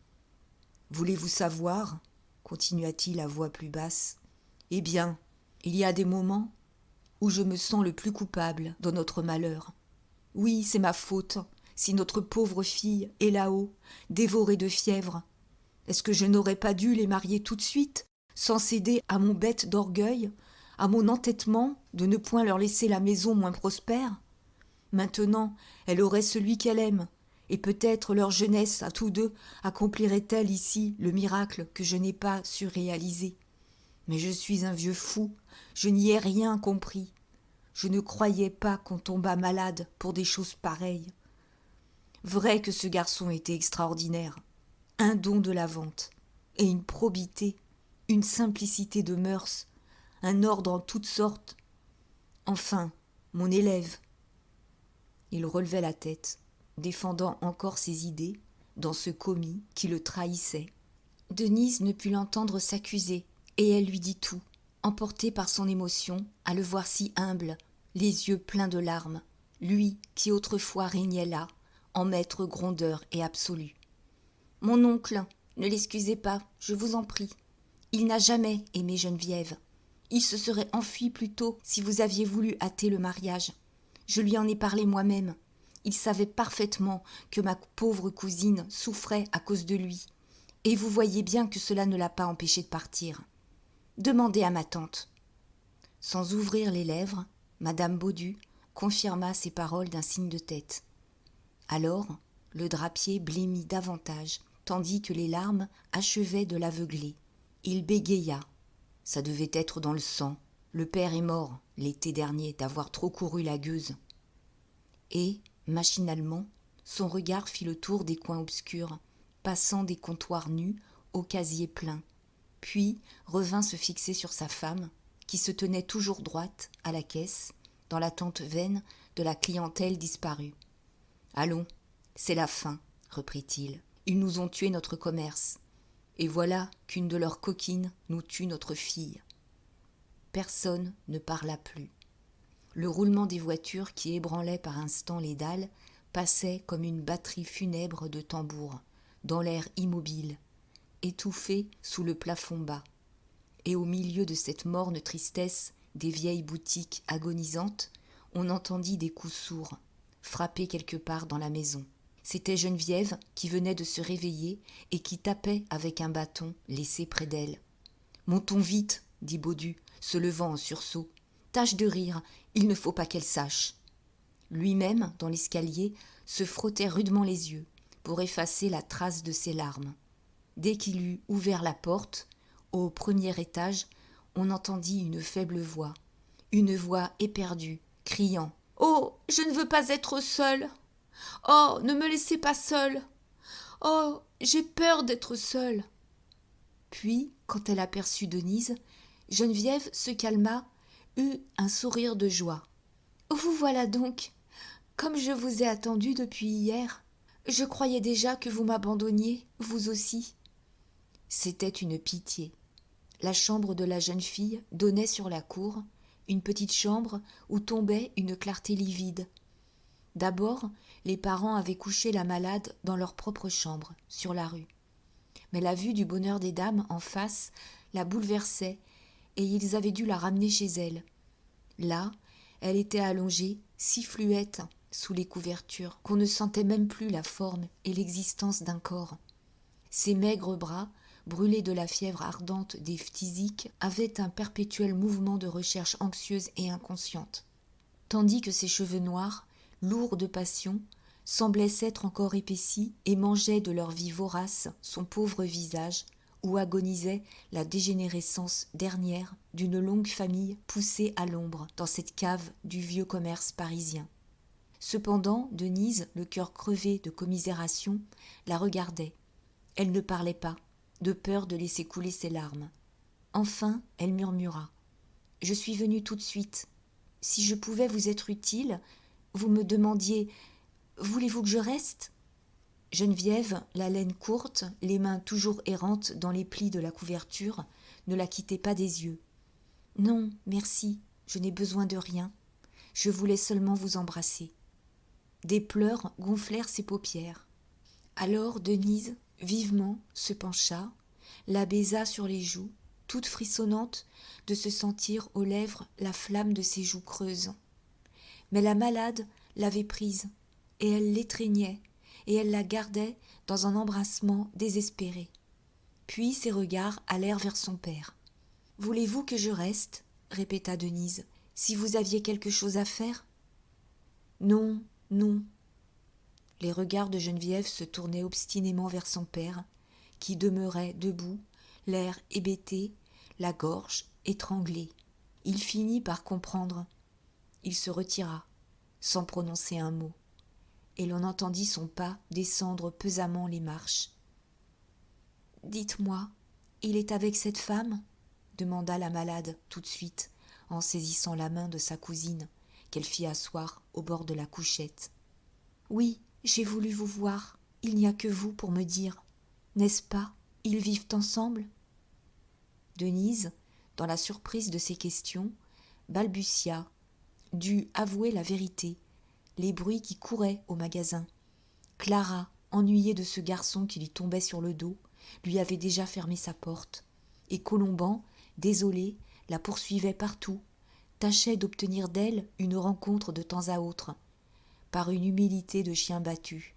« Voulez-vous savoir ? » continua-t-il à voix plus basse. « Eh bien, il y a des moments où je me sens le plus coupable dans notre malheur. Oui, c'est ma faute, si notre pauvre fille est là-haut, dévorée de fièvre. Est-ce que je n'aurais pas dû les marier tout de suite, sans céder à mon bête d'orgueil, à mon entêtement de ne point leur laisser la maison moins prospère ? Maintenant, elle aurait celui qu'elle aime, et peut-être leur jeunesse à tous deux accomplirait-elle ici le miracle que je n'ai pas su réaliser. Mais je suis un vieux fou, je n'y ai rien compris. Je ne croyais pas qu'on tombât malade pour des choses pareilles. Vrai que ce garçon était extraordinaire, un don de la vente, et une probité, une simplicité de mœurs, un ordre en toutes sortes. Enfin, mon élève. » Il relevait la tête, défendant encore ses idées dans ce commis qui le trahissait. Denise ne put l'entendre s'accuser, et elle lui dit tout, emportée par son émotion à le voir si humble, les yeux pleins de larmes, lui qui autrefois régnait là, en maître grondeur et absolu. « Mon oncle, ne l'excusez pas, je vous en prie. Il n'a jamais aimé Geneviève. Il se serait enfui plus tôt si vous aviez voulu hâter le mariage. Je lui en ai parlé moi-même. Il savait parfaitement que ma pauvre cousine souffrait à cause de lui. Et vous voyez bien que cela ne l'a pas empêché de partir. Demandez à ma tante. » Sans ouvrir les lèvres, Madame Baudu confirma ces paroles d'un signe de tête. Alors, le drapier blêmit davantage, tandis que les larmes achevaient de l'aveugler. Il bégaya. Ça devait être dans le sang. Le père est mort, l'été dernier, d'avoir trop couru la gueuse. Et, machinalement, son regard fit le tour des coins obscurs, passant des comptoirs nus aux casiers pleins, puis revint se fixer sur sa femme, qui se tenait toujours droite à la caisse, dans l'attente vaine de la clientèle disparue. « Allons, c'est la fin, » reprit-il. « Ils nous ont tué notre commerce. Et voilà qu'une de leurs coquines nous tue notre fille. » Personne ne parla plus. Le roulement des voitures qui ébranlaient par instants les dalles passait comme une batterie funèbre de tambours, dans l'air immobile, étouffé sous le plafond bas. Et au milieu de cette morne tristesse des vieilles boutiques agonisantes, on entendit des coups sourds, frapper quelque part dans la maison. C'était Geneviève qui venait de se réveiller et qui tapait avec un bâton laissé près d'elle. « Montons vite, » dit Baudu, se levant en sursaut. « Tâche de rire, il ne faut pas qu'elle sache. » Lui-même, dans l'escalier, se frottait rudement les yeux pour effacer la trace de ses larmes. Dès qu'il eut ouvert la porte, au premier étage, on entendit une faible voix, Une voix éperdue, criant « Oh, je ne veux pas être seule. Oh, ne me laissez pas seule. Oh, j'ai peur d'être seule. » Puis, quand elle aperçut Denise, Geneviève se calma, eut un sourire de joie. « Vous voilà donc, comme je vous ai attendu depuis hier. Je croyais déjà que vous m'abandonniez, vous aussi. » C'était une pitié. La chambre de la jeune fille donnait sur la cour, une petite chambre où tombait une clarté livide. D'abord, les parents avaient couché la malade dans leur propre chambre, sur la rue. Mais la vue du bonheur des dames en face la bouleversait et ils avaient dû la ramener chez elle. Là, elle était allongée, si fluette, sous les couvertures, qu'on ne sentait même plus la forme et l'existence d'un corps. Ses maigres bras, brûlés de la fièvre ardente des phtisiques, avaient un perpétuel mouvement de recherche anxieuse et inconsciente, tandis que ses cheveux noirs, lourds de passion, semblaient s'être encore épaissis et mangeaient de leur vie vorace son pauvre visage, où agonisait la dégénérescence dernière d'une longue famille poussée à l'ombre dans cette cave du vieux commerce parisien. Cependant, Denise, le cœur crevé de commisération, la regardait. Elle ne parlait pas, de peur de laisser couler ses larmes. Enfin, elle murmura. « Je suis venue tout de suite. Si je pouvais vous être utile, vous me demandiez « Voulez-vous que je reste ?» Geneviève, la laine courte, les mains toujours errantes dans les plis de la couverture, ne la quittait pas des yeux. « Non, merci, je n'ai besoin de rien. Je voulais seulement vous embrasser. » Des pleurs gonflèrent ses paupières. Alors Denise, vivement, se pencha, la baisa sur les joues, toute frissonnante de se sentir aux lèvres la flamme de ses joues creuses. Mais la malade l'avait prise, et elle l'étreignait, et elle la gardait dans un embrassement désespéré. Puis ses regards allèrent vers son père. « Voulez-vous que je reste ?» répéta Denise. « Si vous aviez quelque chose à faire ?»« Non, non. » Les regards de Geneviève se tournaient obstinément vers son père, qui demeurait debout, l'air hébété, la gorge étranglée. Il finit par comprendre. Il se retira, sans prononcer un mot, et l'on entendit son pas descendre pesamment les marches. « Dites-moi, il est avec cette femme ?» demanda la malade tout de suite, en saisissant la main de sa cousine, qu'elle fit asseoir au bord de la couchette. « Oui, j'ai voulu vous voir, il n'y a que vous pour me dire. N'est-ce pas, ils vivent ensemble ?» Denise, dans la surprise de ces questions, balbutia, dut avouer la vérité, les bruits qui couraient au magasin. Clara, ennuyée de ce garçon qui lui tombait sur le dos, lui avait déjà fermé sa porte, et Colomban, désolé, la poursuivait partout, tâchait d'obtenir d'elle une rencontre de temps à autre, par une humilité de chien battu.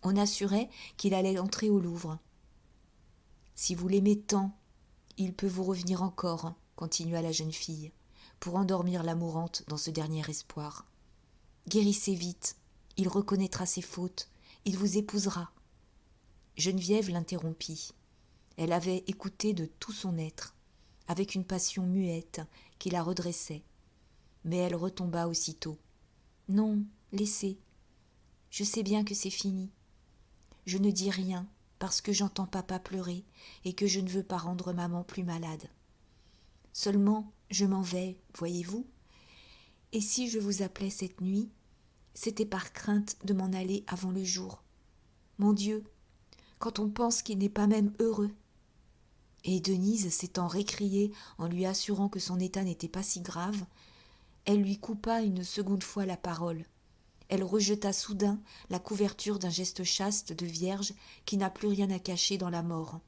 On assurait qu'il allait entrer au Louvre. « Si vous l'aimez tant, il peut vous revenir encore, » continua la jeune fille, pour endormir la mourante dans ce dernier espoir. « Guérissez vite, il reconnaîtra ses fautes, il vous épousera. » Geneviève l'interrompit. Elle avait écouté de tout son être, avec une passion muette qui la redressait. Mais elle retomba aussitôt. « Non, laissez. Je sais bien que c'est fini. Je ne dis rien parce que j'entends papa pleurer et que je ne veux pas rendre maman plus malade. Seulement, je m'en vais, voyez-vous. Et si je vous appelais cette nuit, c'était par crainte de m'en aller avant le jour. Mon Dieu, quand on pense qu'il n'est pas même heureux. » Et Denise s'étant récriée en lui assurant que son état n'était pas si grave, elle lui coupa une seconde fois la parole. Elle rejeta soudain la couverture d'un geste chaste de vierge qui n'a plus rien à cacher dans la mort.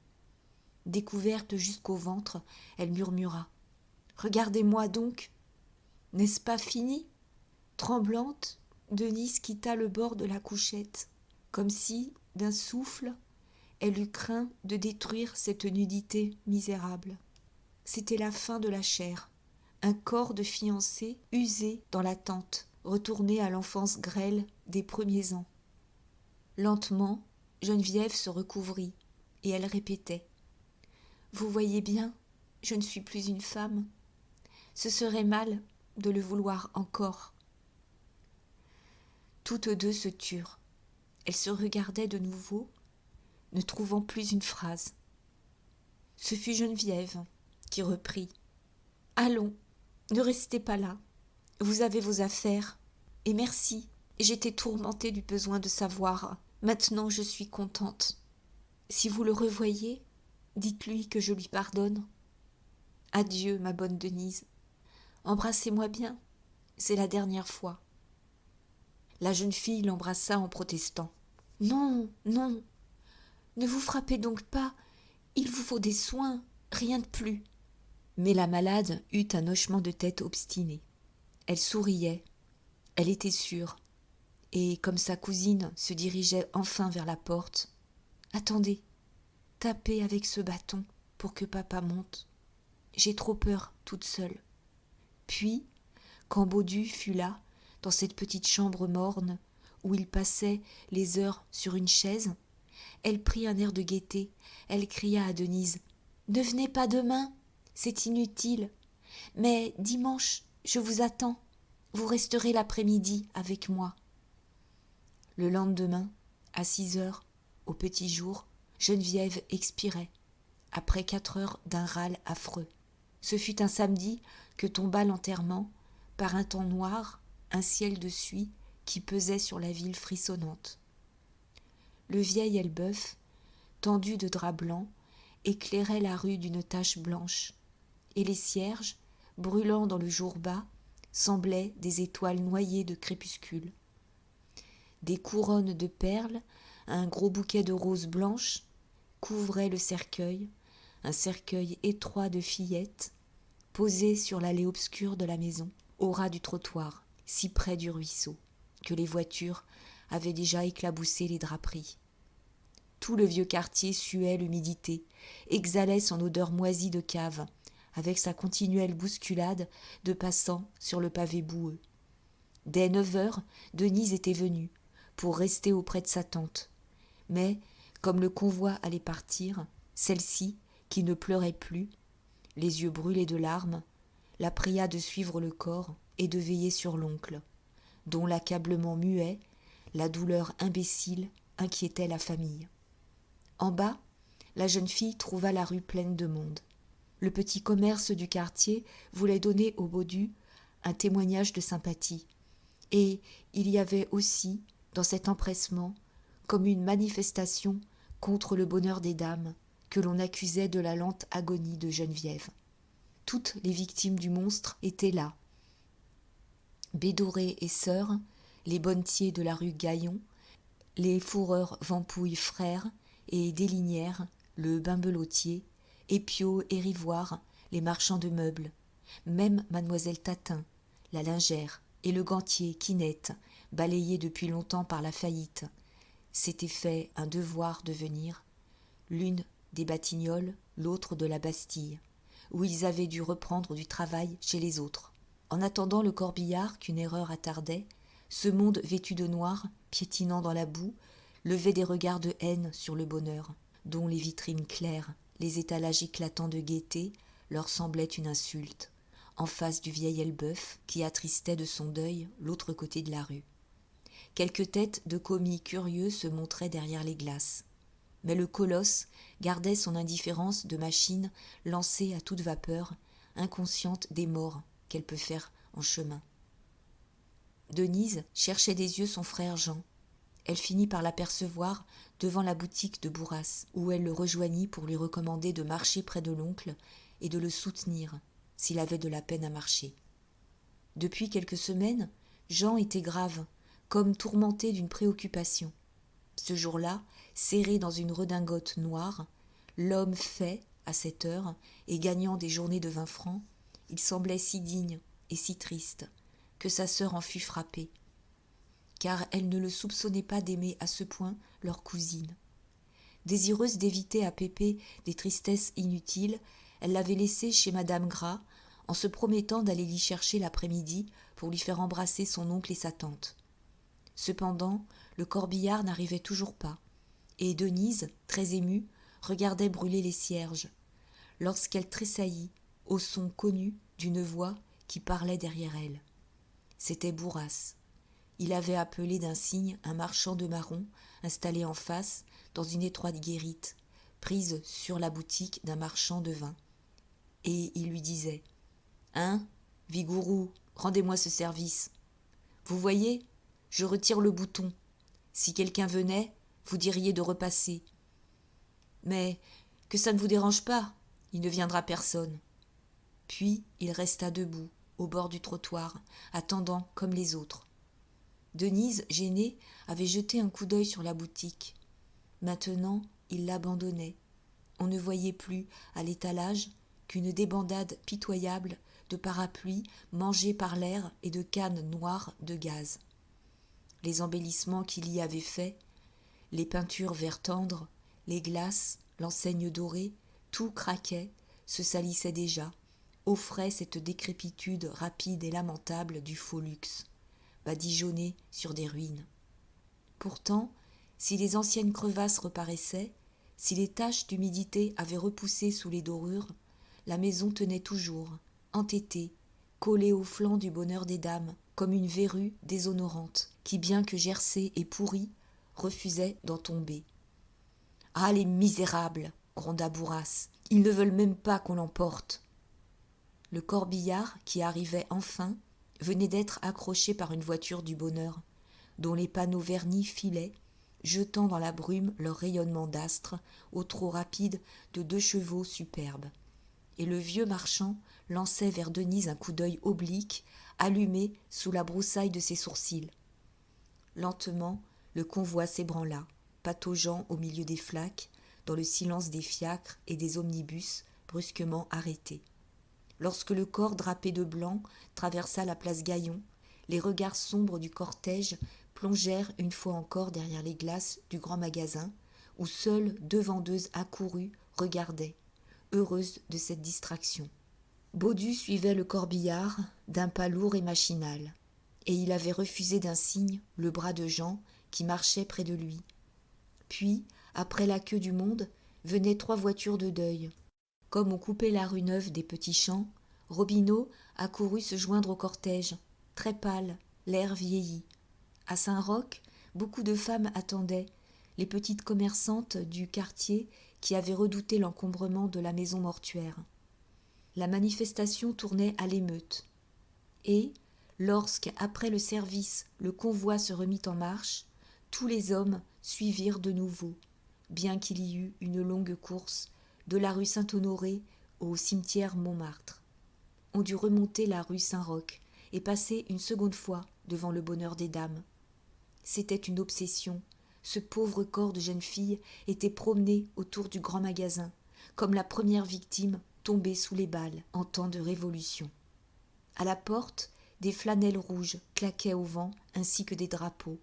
Découverte jusqu'au ventre, elle murmura. « Regardez-moi donc. N'est-ce pas fini ?» Tremblante, Denise quitta le bord de la couchette, comme si, d'un souffle, elle eût craint de détruire cette nudité misérable. C'était la fin de la chair, un corps de fiancée usé dans l'attente, retourné à l'enfance grêle des premiers ans. Lentement, Geneviève se recouvrit, et elle répétait « Vous voyez bien, je ne suis plus une femme. Ce serait mal de le vouloir encore. Toutes deux se turent. Elles se regardaient de nouveau, ne trouvant plus une phrase. Ce fut Geneviève qui reprit. « Allons, ne restez pas là. Vous avez vos affaires. Et merci, j'étais tourmentée du besoin de savoir. Maintenant je suis contente. Si vous le revoyez, dites-lui que je lui pardonne. Adieu, ma bonne Denise. Embrassez-moi bien, c'est la dernière fois. » La jeune fille l'embrassa en protestant. « Non, non, ne vous frappez donc pas, il vous faut des soins, rien de plus. » Mais la malade eut un hochement de tête obstiné. Elle souriait, elle était sûre, et comme sa cousine se dirigeait enfin vers la porte, « Attendez, tapez avec ce bâton pour que papa monte. J'ai trop peur toute seule. » Puis, quand Baudu fut là, dans cette petite chambre morne, où il passait les heures sur une chaise, elle prit un air de gaieté, elle cria à Denise « Ne venez pas demain, c'est inutile, mais dimanche, je vous attends, vous resterez l'après-midi avec moi. » Le lendemain, à 6 heures, au petit jour, Geneviève expirait, après 4 heures d'un râle affreux. Ce fut un samedi que tomba l'enterrement, par un temps noir, un ciel de suie qui pesait sur la ville frissonnante. Le vieil Elbeuf, tendu de drap blanc, éclairait la rue d'une tache blanche, et les cierges, brûlant dans le jour bas, semblaient des étoiles noyées de crépuscule. Des couronnes de perles, un gros bouquet de roses blanches, couvraient le cercueil, un cercueil étroit de fillettes, posé sur l'allée obscure de la maison, au ras du trottoir, si près du ruisseau, que les voitures avaient déjà éclaboussé les draperies. Tout le vieux quartier suait l'humidité, exhalait son odeur moisie de cave, avec sa continuelle bousculade de passants sur le pavé boueux. Dès 9 heures, Denise était venue, pour rester auprès de sa tante. Mais, comme le convoi allait partir, celle-ci, qui ne pleurait plus, les yeux brûlés de larmes, la pria de suivre le corps et de veiller sur l'oncle, dont l'accablement muet, la douleur imbécile, inquiétait la famille. En bas, la jeune fille trouva la rue pleine de monde. Le petit commerce du quartier voulait donner au Baudu un témoignage de sympathie, et il y avait aussi, dans cet empressement, comme une manifestation contre le bonheur des dames, que l'on accusait de la lente agonie de Geneviève. Toutes les victimes du monstre étaient là. Bédoré et sœurs, les bonnetiers de la rue Gaillon, les fourreurs Vampouille frères et Deslignières, le bimbelotier, Épiau et Rivoire, les marchands de meubles, même mademoiselle Tatin, la lingère, et le gantier Quinette, balayé depuis longtemps par la faillite, s'étaient fait un devoir de venir, l'une des Batignolles, l'autre de la Bastille, où ils avaient dû reprendre du travail chez les autres. En attendant le corbillard qu'une erreur attardait, ce monde vêtu de noir, piétinant dans la boue, levait des regards de haine sur le bonheur, dont les vitrines claires, les étalages éclatants de gaieté, leur semblaient une insulte, en face du vieil Elbeuf qui attristait de son deuil l'autre côté de la rue. Quelques têtes de commis curieux se montraient derrière les glaces. Mais le colosse gardait son indifférence de machine lancée à toute vapeur, inconsciente des morts qu'elle peut faire en chemin. Denise cherchait des yeux son frère Jean. Elle finit par l'apercevoir devant la boutique de Bourras, où elle le rejoignit pour lui recommander de marcher près de l'oncle et de le soutenir s'il avait de la peine à marcher. Depuis quelques semaines, Jean était grave, comme tourmenté d'une préoccupation. Ce jour-là, serré dans une redingote noire, l'homme fait, à 7 heures, et gagnant des journées de 20 francs, il semblait si digne et si triste que sa sœur en fut frappée, car elle ne le soupçonnait pas d'aimer à ce point leur cousine. Désireuse d'éviter à Pépé des tristesses inutiles, elle l'avait laissé chez madame Gras, en se promettant d'aller l'y chercher l'après-midi pour lui faire embrasser son oncle et sa tante. Cependant, le corbillard n'arrivait toujours pas, et Denise, très émue, regardait brûler les cierges, lorsqu'elle tressaillit au son connu d'une voix qui parlait derrière elle. C'était Bourras. Il avait appelé d'un signe un marchand de marrons installé en face, dans une étroite guérite, prise sur la boutique d'un marchand de vin. Et il lui disait « Hein, Vigourou, rendez-moi ce service. Vous voyez, je retire le bouton. Si quelqu'un venait, vous diriez de repasser. Mais que ça ne vous dérange pas, il ne viendra personne. » Puis il resta debout, au bord du trottoir, attendant comme les autres. Denise, gênée, avait jeté un coup d'œil sur la boutique. Maintenant, il l'abandonnait. On ne voyait plus, à l'étalage, qu'une débandade pitoyable de parapluies mangés par l'air et de cannes noires de gaz. Les embellissements qu'il y avait faits, les peintures vert tendre, les glaces, l'enseigne dorée, tout craquait, se salissait déjà, offrait cette décrépitude rapide et lamentable du faux luxe, badigeonné sur des ruines. Pourtant, si les anciennes crevasses reparaissaient, si les taches d'humidité avaient repoussé sous les dorures, la maison tenait toujours, entêtée, collée au flanc du bonheur des dames, comme une verrue déshonorante, qui, bien que gercée et pourrie, refusait d'en tomber. « Ah, les misérables !» gronda Bourras. « Ils ne veulent même pas qu'on l'emporte. » Le corbillard, qui arrivait enfin, venait d'être accroché par une voiture du bonheur, dont les panneaux vernis filaient, jetant dans la brume leur rayonnement d'astre au trot rapide de 2 chevaux superbes. Et le vieux marchand lançait vers Denise un coup d'œil oblique, allumé sous la broussaille de ses sourcils. Lentement, le convoi s'ébranla, pataugeant au milieu des flaques, dans le silence des fiacres et des omnibus brusquement arrêtés. Lorsque le corps drapé de blanc traversa la place Gaillon, les regards sombres du cortège plongèrent une fois encore derrière les glaces du grand magasin, où seules 2 vendeuses accourues regardaient, heureuses de cette distraction. Baudu suivait le corbillard d'un pas lourd et machinal, et il avait refusé d'un signe le bras de Jean qui marchait près de lui. Puis, après la queue du monde, venaient 3 voitures de deuil. Comme on coupait la rue Neuve des Petits Champs, Robineau accourut se joindre au cortège, très pâle, l'air vieilli. À Saint-Roch, beaucoup de femmes attendaient, les petites commerçantes du quartier qui avaient redouté l'encombrement de la maison mortuaire. La manifestation tournait à l'émeute. Et, lorsque, après le service, le convoi se remit en marche, tous les hommes suivirent de nouveau, bien qu'il y eût une longue course, de la rue Saint-Honoré au cimetière Montmartre. On dut remonter la rue Saint-Roch et passer une seconde fois devant le bonheur des dames. C'était une obsession. Ce pauvre corps de jeune fille était promené autour du grand magasin, comme la première victime tombée sous les balles en temps de révolution. À la porte, des flanelles rouges claquaient au vent ainsi que des drapeaux.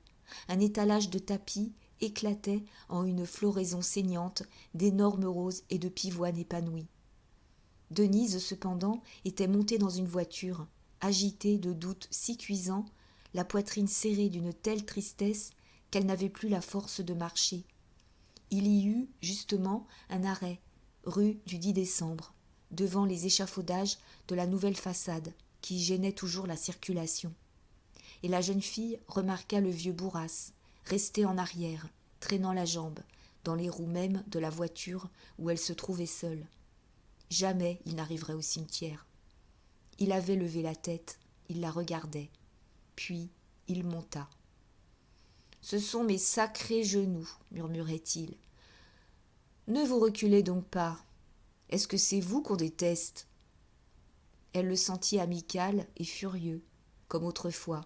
Un étalage de tapis éclatait en une floraison saignante d'énormes roses et de pivoines épanouies. Denise, cependant, était montée dans une voiture, agitée de doutes si cuisants, la poitrine serrée d'une telle tristesse qu'elle n'avait plus la force de marcher. Il y eut, justement, un arrêt, rue du 10 décembre, devant les échafaudages de la nouvelle façade, qui gênaient toujours la circulation. Et la jeune fille remarqua le vieux Bourras, resté en arrière, traînant la jambe, dans les roues mêmes de la voiture où elle se trouvait seule. Jamais il n'arriverait au cimetière. Il avait levé la tête, il la regardait. Puis il monta. « Ce sont mes sacrés genoux, murmurait-il. Ne vous reculez donc pas. Est-ce que c'est vous qu'on déteste ?» Elle le sentit amical et furieux, comme autrefois.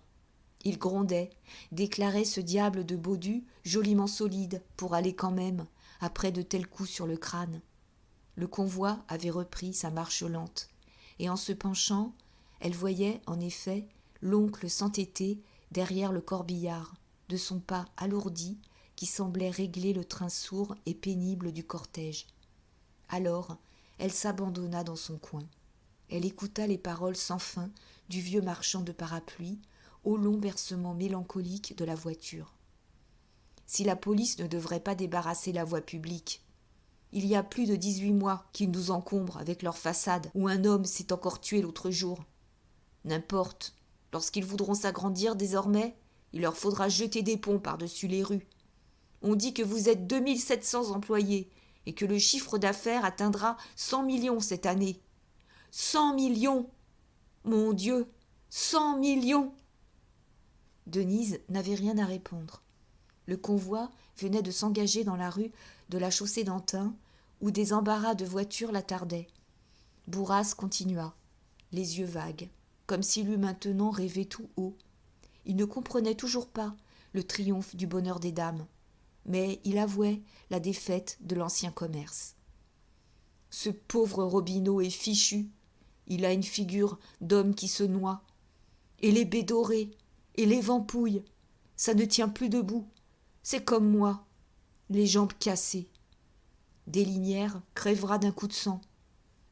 Il grondait, déclarait ce diable de Baudu joliment solide pour aller quand même, après de tels coups sur le crâne. Le convoi avait repris sa marche lente, et en se penchant, elle voyait, en effet, l'oncle s'entêter derrière le corbillard, de son pas alourdi qui semblait régler le train sourd et pénible du cortège. Alors, elle s'abandonna dans son coin. Elle écouta les paroles sans fin du vieux marchand de parapluies, au long bercement mélancolique de la voiture. Si la police ne devrait pas débarrasser la voie publique. Il y a plus de 18 mois qu'ils nous encombrent avec leur façade où un homme s'est encore tué l'autre jour. N'importe. Lorsqu'ils voudront s'agrandir désormais, il leur faudra jeter des ponts par-dessus les rues. On dit que vous êtes 2700 employés et que le chiffre d'affaires atteindra 100 millions cette année. 100 millions! Mon Dieu! 100 millions! Denise n'avait rien à répondre. Le convoi venait de s'engager dans la rue de la chaussée d'Antin, où des embarras de voitures l'attardaient. Bourras continua, les yeux vagues, comme s'il eût maintenant rêvé tout haut. Il ne comprenait toujours pas le triomphe du bonheur des dames, mais il avouait la défaite de l'ancien commerce. Ce pauvre Robineau est fichu. Il a une figure d'homme qui se noie. Et les baies dorées, et les vampouilles, ça ne tient plus debout. C'est comme moi, les jambes cassées. Deslignières crèvera d'un coup de sang.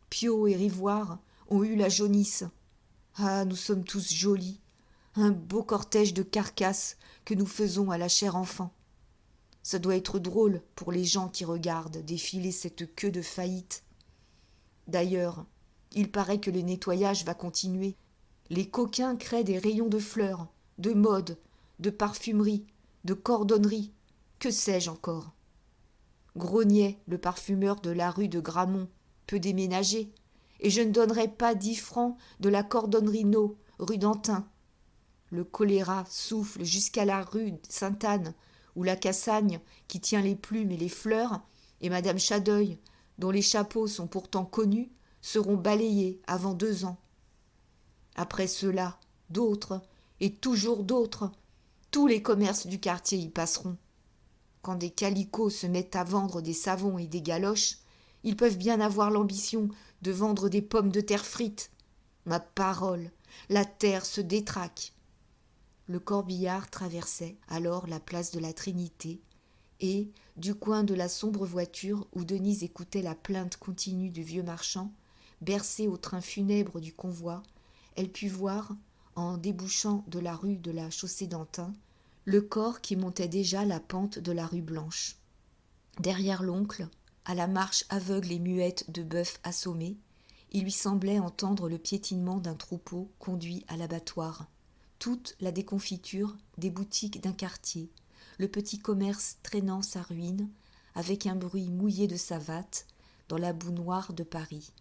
Piot et Rivoire ont eu la jaunisse. Ah, nous sommes tous jolis. Un beau cortège de carcasses que nous faisons à la chère enfant. Ça doit être drôle pour les gens qui regardent défiler cette queue de faillite. D'ailleurs, il paraît que le nettoyage va continuer. Les coquins créent des rayons de fleurs, de mode, de parfumerie, de cordonnerie, que sais-je encore. Grognet, le parfumeur de la rue de Gramont, peut déménager, et je ne donnerai pas 10 francs de la cordonnerie No, rue d'Antin. Le choléra souffle jusqu'à la rue Sainte-Anne, où la Cassagne, qui tient les plumes et les fleurs, et madame Chadeuil, dont les chapeaux sont pourtant connus, seront balayés avant 2 ans. Après cela, d'autres, et toujours d'autres, tous les commerces du quartier y passeront. Quand des calicots se mettent à vendre des savons et des galoches, ils peuvent bien avoir l'ambition de vendre des pommes de terre frites. Ma parole, la terre se détraque. Le corbillard traversait alors la place de la Trinité, et, du coin de la sombre voiture où Denise écoutait la plainte continue du vieux marchand, bercée au train funèbre du convoi, elle put voir, en débouchant de la rue de la chaussée d'Antin, le corps qui montait déjà la pente de la rue Blanche. Derrière l'oncle, à la marche aveugle et muette de bœufs assommés, il lui semblait entendre le piétinement d'un troupeau conduit à l'abattoir. Toute la déconfiture des boutiques d'un quartier, le petit commerce traînant sa ruine, avec un bruit mouillé de savates, dans la boue noire de Paris.